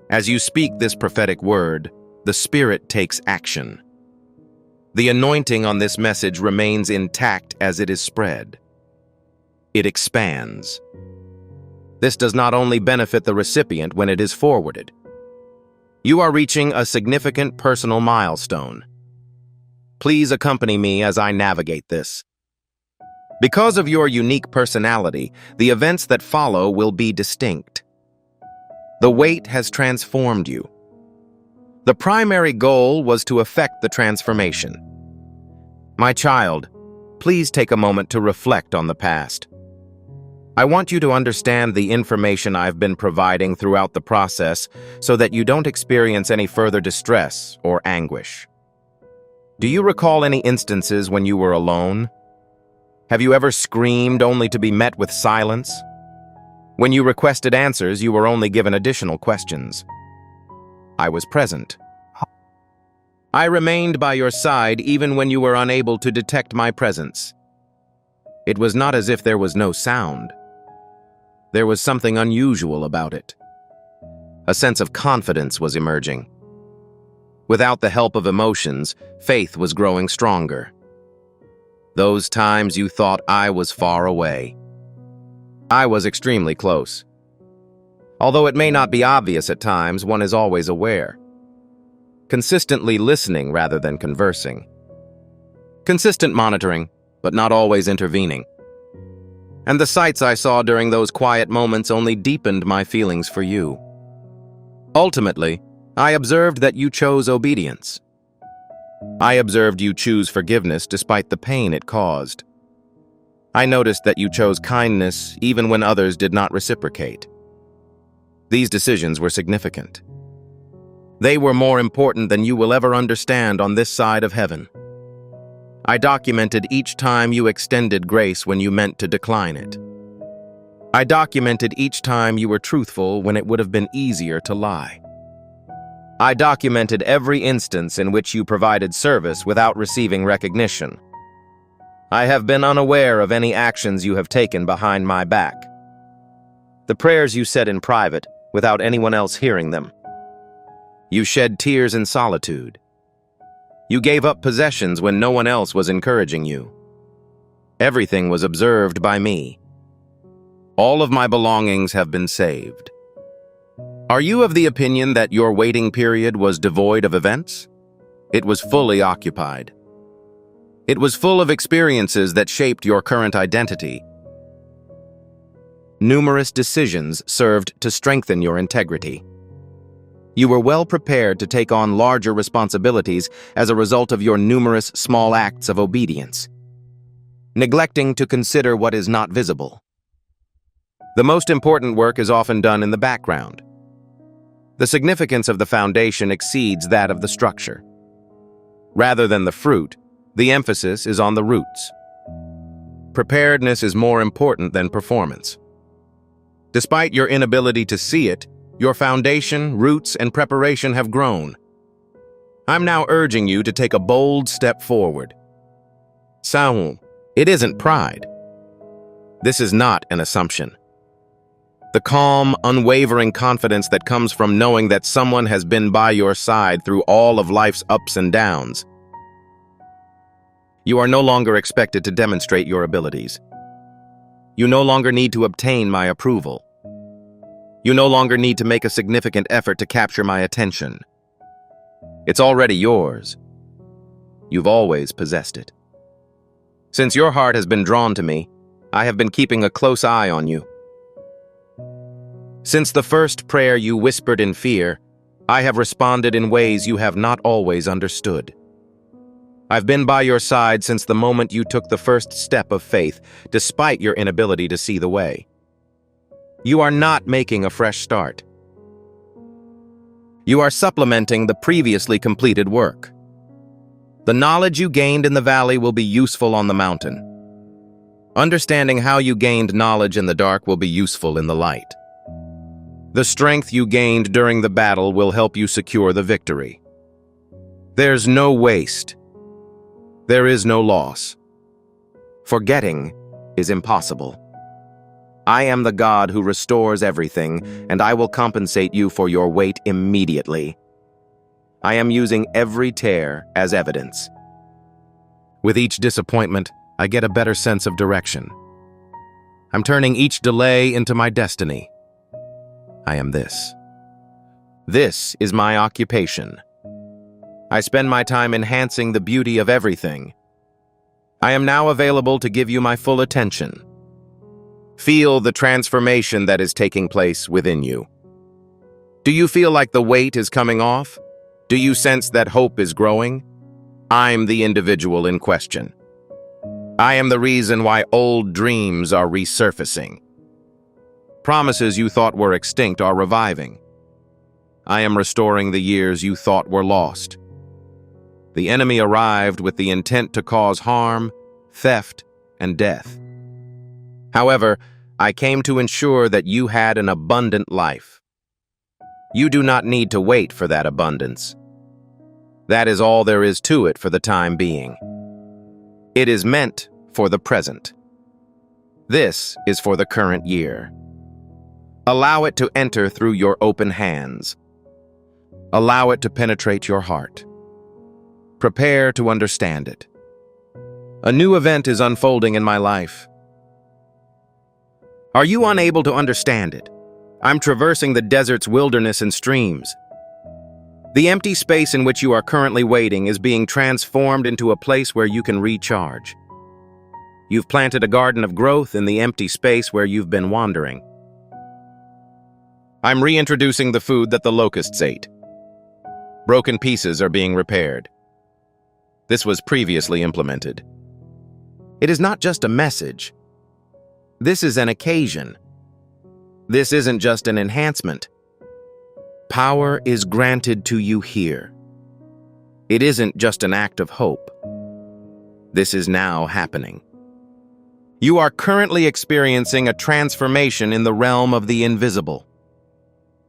As you speak this prophetic word, the Spirit takes action. The anointing on this message remains intact as it is spread. It expands. This does not only benefit the recipient when it is forwarded. You are reaching a significant personal milestone. Please accompany me as I navigate this. Because of your unique personality, the events that follow will be distinct. The wait has transformed you. The primary goal was to effect the transformation. My child, please take a moment to reflect on the past. I want you to understand the information I've been providing throughout the process so that you don't experience any further distress or anguish. Do you recall any instances when you were alone? Have you ever screamed only to be met with silence? When you requested answers, you were only given additional questions. I was present. I remained by your side even when you were unable to detect my presence. It was not as if there was no sound. There was something unusual about it. A sense of confidence was emerging. Without the help of emotions, faith was growing stronger. Those times you thought I was far away. I was extremely close. Although it may not be obvious at times, one is always aware. Consistently listening rather than conversing. Consistent monitoring, but not always intervening. And the sights I saw during those quiet moments only deepened my feelings for you. Ultimately, I observed that you chose obedience. I observed you choose forgiveness despite the pain it caused. I noticed that you chose kindness even when others did not reciprocate. These decisions were significant. They were more important than you will ever understand on this side of heaven. I documented each time you extended grace when you meant to decline it. I documented each time you were truthful when it would have been easier to lie. I documented every instance in which you provided service without receiving recognition. I have been unaware of any actions you have taken behind my back. The prayers you said in private, without anyone else hearing them. You shed tears in solitude. You gave up possessions when no one else was encouraging you. Everything was observed by me. All of my belongings have been saved. Are you of the opinion that your waiting period was devoid of events? It was fully occupied. It was full of experiences that shaped your current identity. Numerous decisions served to strengthen your integrity. You were well prepared to take on larger responsibilities as a result of your numerous small acts of obedience, neglecting to consider what is not visible. The most important work is often done in the background. The significance of the foundation exceeds that of the structure. Rather than the fruit, the emphasis is on the roots. Preparedness is more important than performance. Despite your inability to see it, your foundation, roots, and preparation have grown. I'm now urging you to take a bold step forward. Saul, it isn't pride. This is not an assumption. The calm, unwavering confidence that comes from knowing that someone has been by your side through all of life's ups and downs. You are no longer expected to demonstrate your abilities. You no longer need to obtain my approval. You no longer need to make a significant effort to capture my attention. It's already yours. You've always possessed it. Since your heart has been drawn to me, I have been keeping a close eye on you. Since the first prayer you whispered in fear, I have responded in ways you have not always understood. I've been by your side since the moment you took the first step of faith, despite your inability to see the way. You are not making a fresh start. You are supplementing the previously completed work. The knowledge you gained in the valley will be useful on the mountain. Understanding how you gained knowledge in the dark will be useful in the light. The strength you gained during the battle will help you secure the victory. There's no waste. There is no loss. Forgetting is impossible. I am the God who restores everything, and I will compensate you for your weight immediately. I am using every tear as evidence. With each disappointment, I get a better sense of direction. I'm turning each delay into my destiny. I am this. This is my occupation. I spend my time enhancing the beauty of everything. I am now available to give you my full attention. Feel the transformation that is taking place within you. Do you feel like the weight is coming off? Do you sense that hope is growing? I'm the individual in question. I am the reason why old dreams are resurfacing. Promises you thought were extinct are reviving. I am restoring the years you thought were lost. The enemy arrived with the intent to cause harm, theft, and death. However, I came to ensure that you had an abundant life. You do not need to wait for that abundance. That is all there is to it for the time being. It is meant for the present. This is for the current year. Allow it to enter through your open hands. Allow it to penetrate your heart. Prepare to understand it. A new event is unfolding in my life. Are you unable to understand it? I'm traversing the desert's wilderness and streams. The empty space in which you are currently waiting is being transformed into a place where you can recharge. You've planted a garden of growth in the empty space where you've been wandering. I'm reintroducing the food that the locusts ate. Broken pieces are being repaired. This was previously implemented. It is not just a message. This is an occasion. This isn't just an enhancement. Power is granted to you here. It isn't just an act of hope. This is now happening. You are currently experiencing a transformation in the realm of the invisible.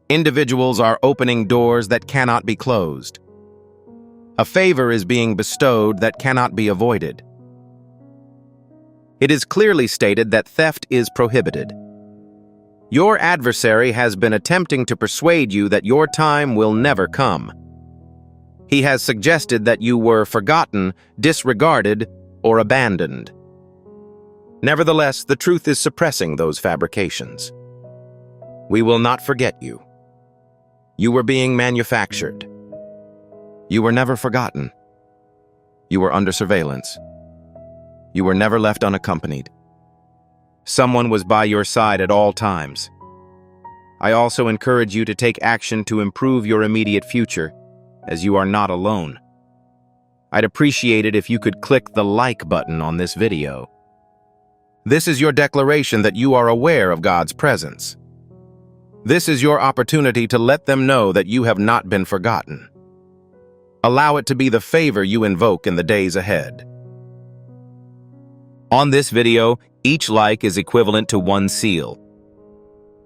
Individuals are opening doors that cannot be closed. A favor is being bestowed that cannot be avoided. It is clearly stated that theft is prohibited. Your adversary has been attempting to persuade you that your time will never come. He has suggested that you were forgotten, disregarded, or abandoned. Nevertheless, the truth is suppressing those fabrications. We will not forget you. You were being manufactured. You were never forgotten. You were under surveillance. You were never left unaccompanied. Someone was by your side at all times. I also encourage you to take action to improve your immediate future, as you are not alone. I'd appreciate it if you could click the like button on this video. This is your declaration that you are aware of God's presence. This is your opportunity to let them know that you have not been forgotten. Allow it to be the favor you invoke in the days ahead. On this video, each like is equivalent to one seal.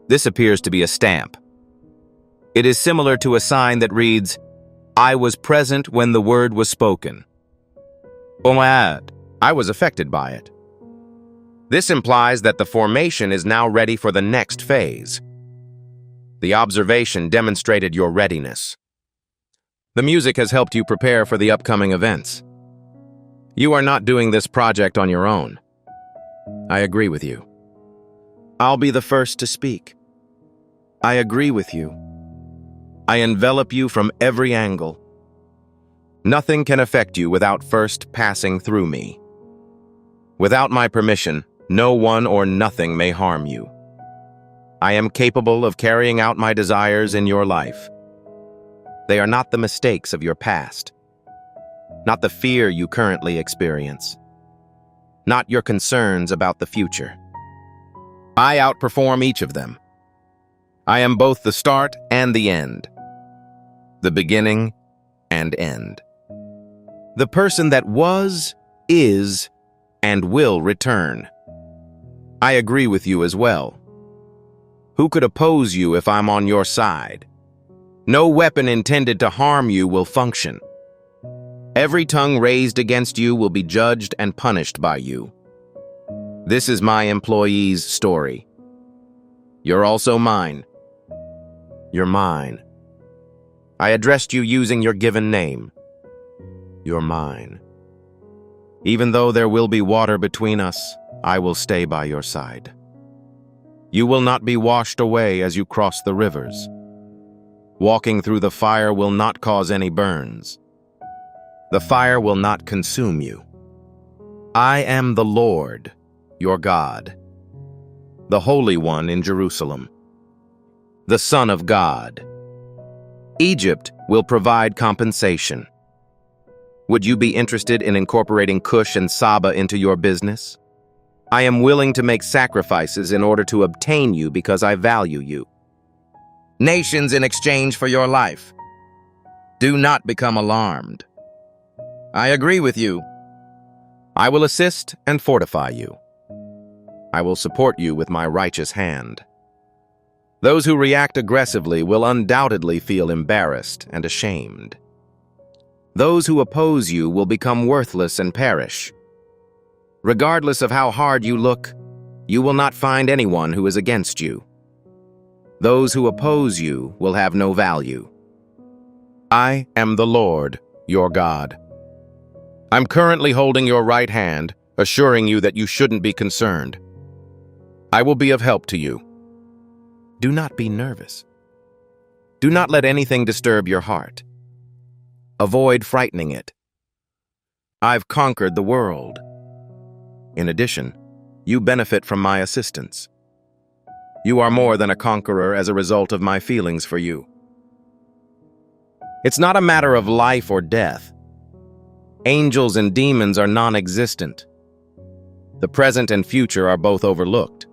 This appears to be a stamp. It is similar to a sign that reads, "I was present when the word was spoken." I was affected by it. This implies that the formation is now ready for the next phase. The observation demonstrated your readiness. The music has helped you prepare for the upcoming events. You are not doing this project on your own. I agree with you. I'll be the first to speak. I agree with you. I envelop you from every angle. Nothing can affect you without first passing through me. Without my permission, no one or nothing may harm you. I am capable of carrying out my desires in your life. They are not the mistakes of your past, not the fear you currently experience, not your concerns about the future. I outperform each of them. I am both the start and the end, the beginning and end. The person that was, is, and will return. I agree with you as well. Who could oppose you if I'm on your side? No weapon intended to harm you will function. Every tongue raised against you will be judged and punished by you. This is my employee's story. You're also mine. You're mine. I addressed you using your given name. You're mine. Even though there will be water between us, I will stay by your side. You will not be washed away as you cross the rivers. Walking through the fire will not cause any burns. The fire will not consume you. I am the Lord, your God, the Holy One in Jerusalem, the Son of God. Egypt will provide compensation. Would you be interested in incorporating Cush and Saba into your business? I am willing to make sacrifices in order to obtain you because I value you. Nations in exchange for your life. Do not become alarmed. I agree with you. I will assist and fortify you. I will support you with my righteous hand. Those who react aggressively will undoubtedly feel embarrassed and ashamed. Those who oppose you will become worthless and perish. Regardless of how hard you look, you will not find anyone who is against you. Those who oppose you will have no value. I am the Lord, your God. I'm currently holding your right hand, assuring you that you shouldn't be concerned. I will be of help to you. Do not be nervous. Do not let anything disturb your heart. Avoid frightening it. I've conquered the world. In addition, you benefit from my assistance. You are more than a conqueror as a result of my feelings for you. It's not a matter of life or death. Angels and demons are non-existent. The present and future are both overlooked.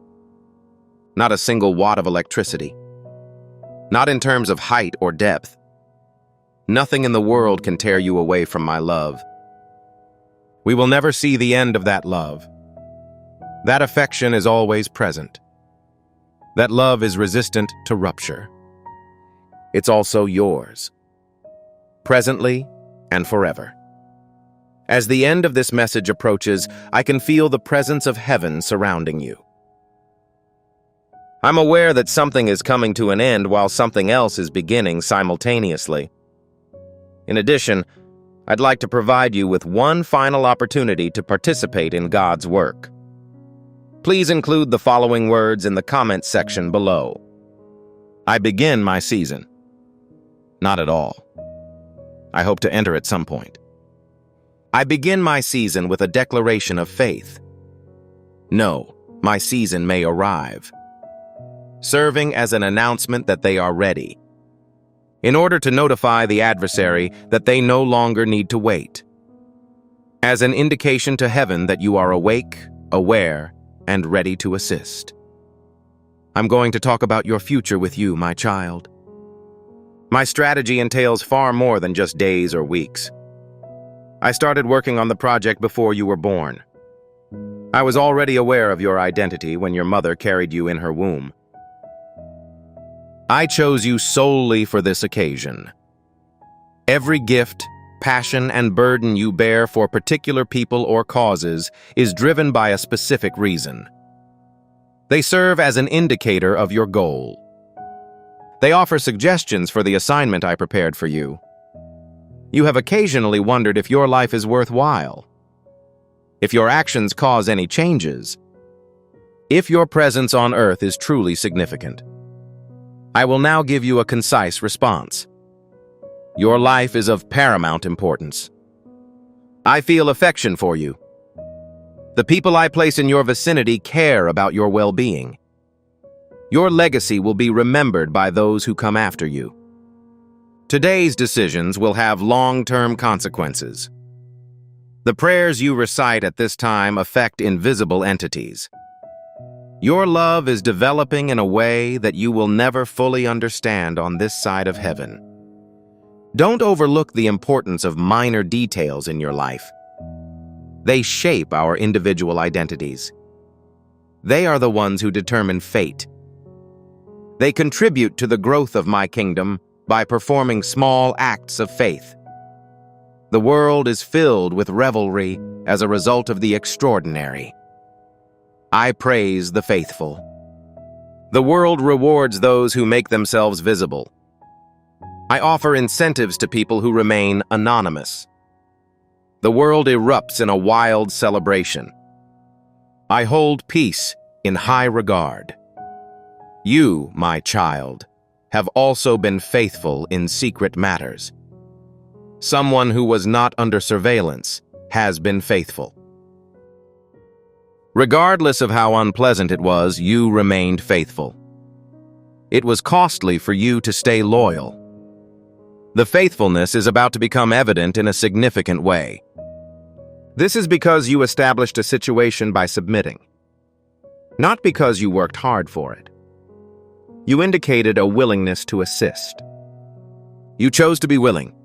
Not a single watt of electricity. Not in terms of height or depth. Nothing in the world can tear you away from my love. We will never see the end of that love. That affection is always present. That love is resistant to rupture. It's also yours, presently and forever. As the end of this message approaches, I can feel the presence of heaven surrounding you. I'm aware that something is coming to an end while something else is beginning simultaneously. In addition, I'd like to provide you with one final opportunity to participate in God's work. Please include the following words in the comments section below. I begin my season. Not at all. I hope to enter at some point. I begin my season with a declaration of faith. No, my season may arrive, serving as an announcement that they are ready, in order to notify the adversary that they no longer need to wait, as an indication to heaven that you are awake, aware, and ready to assist. I'm going to talk about your future with you, my child. My strategy entails far more than just days or weeks. I started working on the project before you were born. I was already aware of your identity when your mother carried you in her womb. I chose you solely for this occasion. Every gift, passion, and burden you bear for particular people or causes is driven by a specific reason. They serve as an indicator of your goal. They offer suggestions for the assignment I prepared for you. You have occasionally wondered if your life is worthwhile, if your actions cause any changes, if your presence on earth is truly significant. I will now give you a concise response. Your life is of paramount importance. I feel affection for you. The people I place in your vicinity care about your well-being. Your legacy will be remembered by those who come after you. Today's decisions will have long-term consequences. The prayers you recite at this time affect invisible entities. Your love is developing in a way that you will never fully understand on this side of heaven. Don't overlook the importance of minor details in your life. They shape our individual identities. They are the ones who determine fate. They contribute to the growth of my kingdom by performing small acts of faith. The world is filled with revelry as a result of the extraordinary. I praise the faithful. The world rewards those who make themselves visible. I offer incentives to people who remain anonymous. The world erupts in a wild celebration. I hold peace in high regard. You, my child, have also been faithful in secret matters. Someone who was not under surveillance has been faithful. Regardless of how unpleasant it was, you remained faithful. It was costly for you to stay loyal. The faithfulness is about to become evident in a significant way. This is because you established a situation by submitting, not because you worked hard for it. You indicated a willingness to assist. You chose to be willing.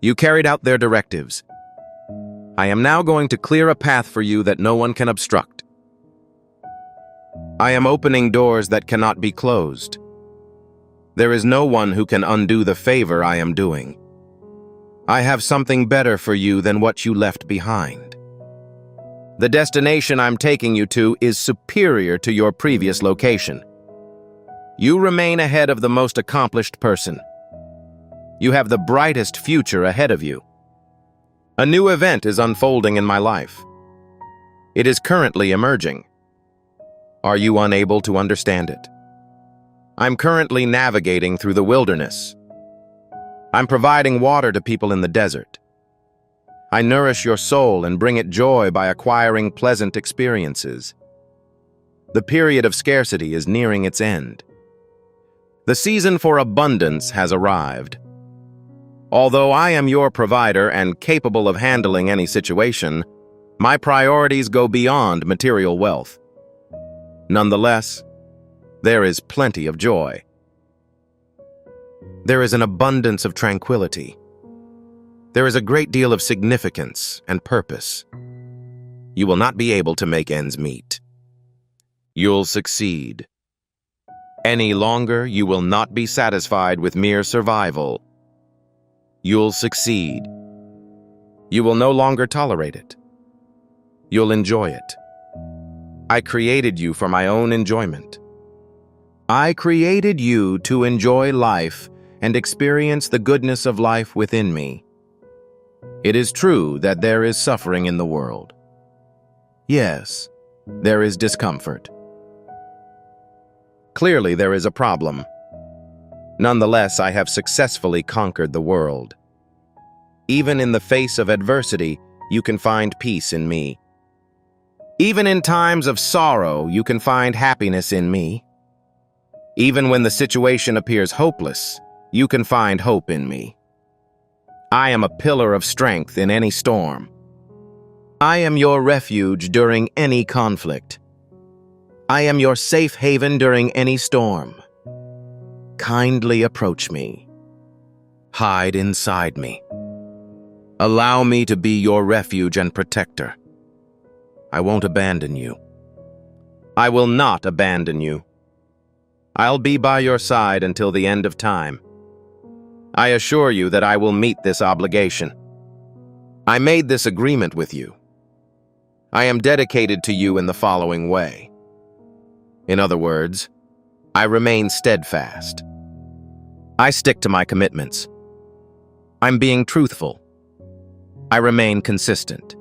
You carried out their directives. I am now going to clear a path for you that no one can obstruct. I am opening doors that cannot be closed. There is no one who can undo the favor I am doing. I have something better for you than what you left behind. The destination I'm taking you to is superior to your previous location. You remain ahead of the most accomplished person. You have the brightest future ahead of you. A new event is unfolding in my life. It is currently emerging. Are you unable to understand it? I'm currently navigating through the wilderness. I'm providing water to people in the desert. I nourish your soul and bring it joy by acquiring pleasant experiences. The period of scarcity is nearing its end. The season for abundance has arrived. Although I am your provider and capable of handling any situation, my priorities go beyond material wealth. Nonetheless, there is plenty of joy. There is an abundance of tranquility. There is a great deal of significance and purpose. You will not be able to make ends meet. You'll succeed. Any longer, you will not be satisfied with mere survival. You'll succeed. You will no longer tolerate it. You'll enjoy it. I created you for my own enjoyment. I created you to enjoy life and experience the goodness of life within me. It is true that there is suffering in the world. Yes, there is discomfort. Clearly, there is a problem. Nonetheless, I have successfully conquered the world. Even in the face of adversity, you can find peace in me. Even in times of sorrow, you can find happiness in me. Even when the situation appears hopeless, you can find hope in me. I am a pillar of strength in any storm. I am your refuge during any conflict. I am your safe haven during any storm. Kindly approach me. Hide inside me. Allow me to be your refuge and protector. I won't abandon you. I will not abandon you. I'll be by your side until the end of time. I assure you that I will meet this obligation. I made this agreement with you. I am dedicated to you in the following way. In other words, I remain steadfast. I stick to my commitments. I'm being truthful. I remain consistent.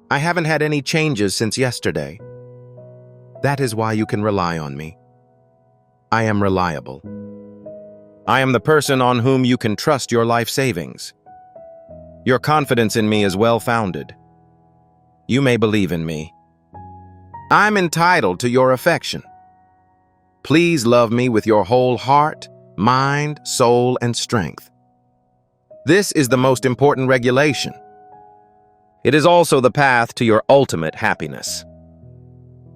I haven't had any changes since yesterday. That is why you can rely on me. I am reliable. I am the person on whom you can trust your life savings. Your confidence in me is well-founded. You may believe in me. I'm entitled to your affection. Please love me with your whole heart, mind, soul, and strength. This is the most important regulation. It is also the path to your ultimate happiness.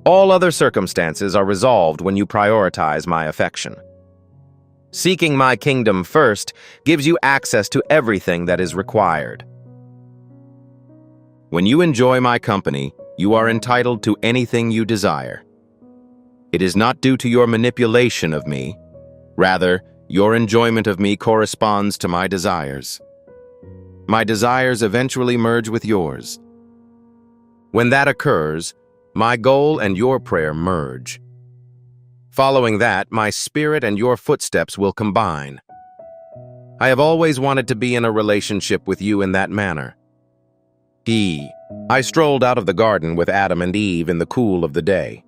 All other circumstances are resolved when you prioritize my affection. Seeking my kingdom first gives you access to everything that is required. When you enjoy my company, you are entitled to anything you desire. It is not due to your manipulation of me. Rather, your enjoyment of me corresponds to my desires. My desires eventually merge with yours. When that occurs, my goal and your prayer merge. Following that, my spirit and your footsteps will combine. I have always wanted to be in a relationship with you in that manner. I strolled out of the garden with Adam and Eve in the cool of the day.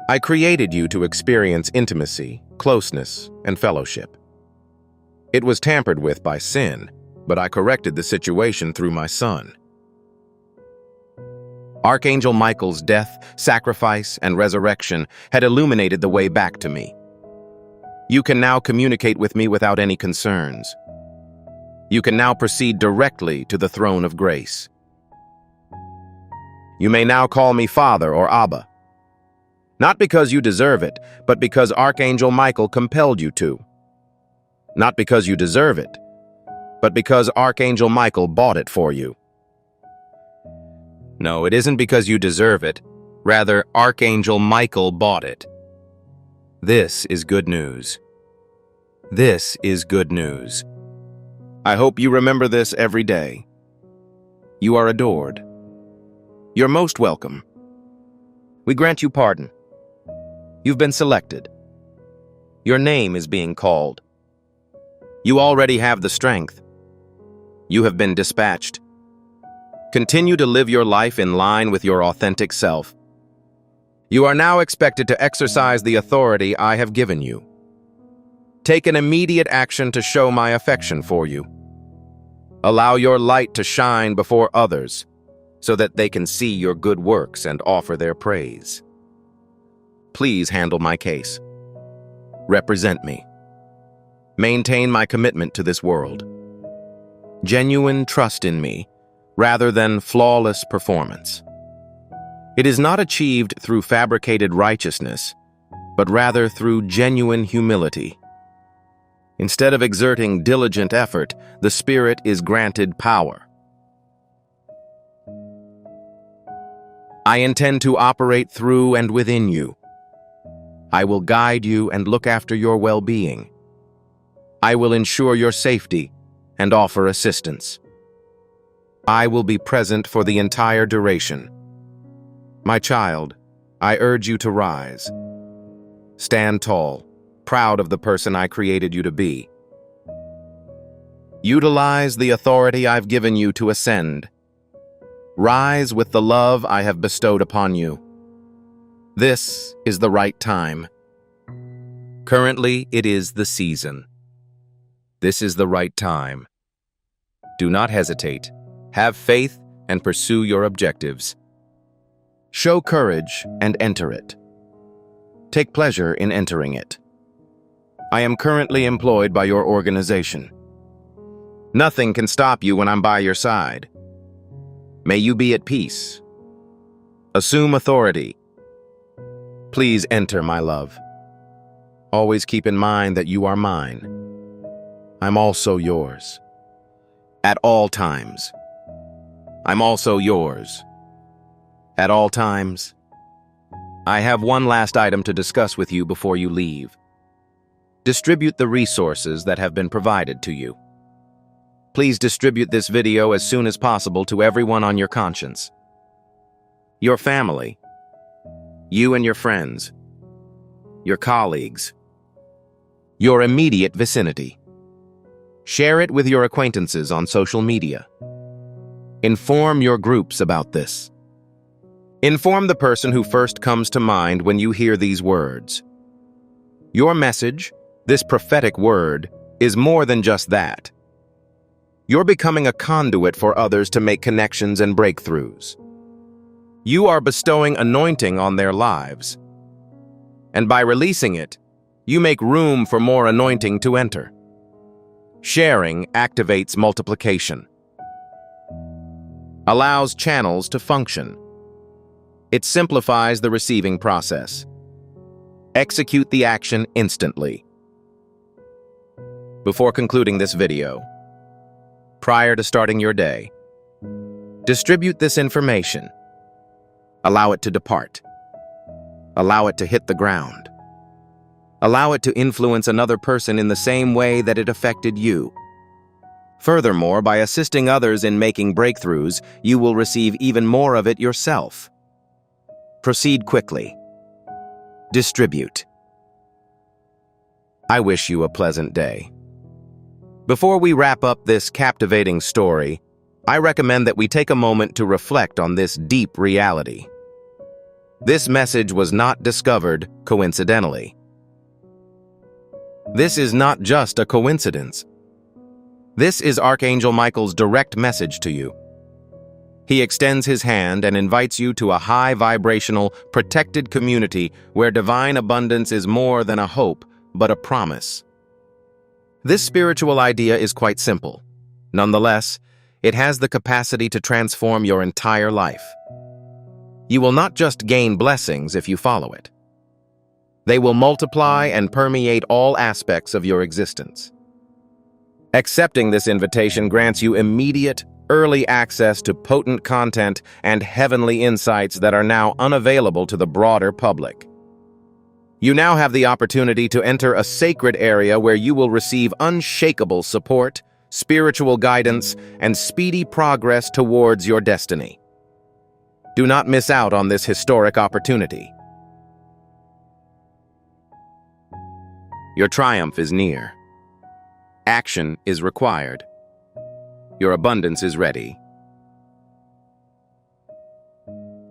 I created you to experience intimacy, closeness, and fellowship. It was tampered with by sin, but I corrected the situation through my Son. Archangel Michael's death, sacrifice, and resurrection had illuminated the way back to me. You can now communicate with me without any concerns. You can now proceed directly to the throne of grace. You may now call me Father or Abba. Not because you deserve it, but because Archangel Michael compelled you to. Not because you deserve it, but because Archangel Michael bought it for you. No, it isn't because you deserve it. Rather, Archangel Michael bought it. This is good news. This is good news. I hope you remember this every day. You are adored. You're most welcome. We grant you pardon. You've been selected. Your name is being called. You already have the strength. You have been dispatched. Continue to live your life in line with your authentic self. You are now expected to exercise the authority I have given you. Take an immediate action to show my affection for you. Allow your light to shine before others so that they can see your good works and offer their praise. Please handle my case. Represent me. Maintain my commitment to this world. Genuine trust in me, rather than flawless performance. It is not achieved through fabricated righteousness, but rather through genuine humility. Instead of exerting diligent effort, the Spirit is granted power. I intend to operate through and within you. I will guide you and look after your well-being. I will ensure your safety and offer assistance. I will be present for the entire duration. My child, I urge you to rise. Stand tall, proud of the person I created you to be. Utilize the authority I've given you to ascend. Rise with the love I have bestowed upon you. This is the right time. Currently, it is the season. This is the right time. Do not hesitate. Have faith and pursue your objectives. Show courage and enter it. Take pleasure in entering it. I am currently employed by your organization. Nothing can stop you when I'm by your side. May you be at peace. Assume authority. Please enter, my love. Always keep in mind that you are mine. I'm also yours. At all times. I'm also yours. At all times. I have one last item to discuss with you before you leave. Distribute the resources that have been provided to you. Please distribute this video as soon as possible to everyone on your conscience. Your family, you and your friends, your colleagues, your immediate vicinity. Share it with your acquaintances on social media. Inform your groups about this. Inform the person who first comes to mind when you hear these words. Your message, this prophetic word, is more than just that. You're becoming a conduit for others to make connections and breakthroughs. You are bestowing anointing on their lives. And by releasing it, you make room for more anointing to enter. Sharing activates multiplication. Allows channels to function. It simplifies the receiving process. Execute the action instantly. Before concluding this video, prior to starting your day, distribute this information. Allow it to depart. Allow it to hit the ground. Allow it to influence another person in the same way that it affected you. Furthermore, by assisting others in making breakthroughs, you will receive even more of it yourself. Proceed quickly. Distribute. I wish you a pleasant day. Before we wrap up this captivating story, I recommend that we take a moment to reflect on this deep reality. This message was not discovered coincidentally. This is not just a coincidence. This is Archangel Michael's direct message to you. He extends his hand and invites you to a high-vibrational, protected community where divine abundance is more than a hope, but a promise. This spiritual idea is quite simple. Nonetheless, it has the capacity to transform your entire life. You will not just gain blessings if you follow it. They will multiply and permeate all aspects of your existence. Accepting this invitation grants you immediate, early access to potent content and heavenly insights that are now unavailable to the broader public. You now have the opportunity to enter a sacred area where you will receive unshakable support, spiritual guidance, and speedy progress towards your destiny. Do not miss out on this historic opportunity. Your triumph is near. Action is required. Your abundance is ready.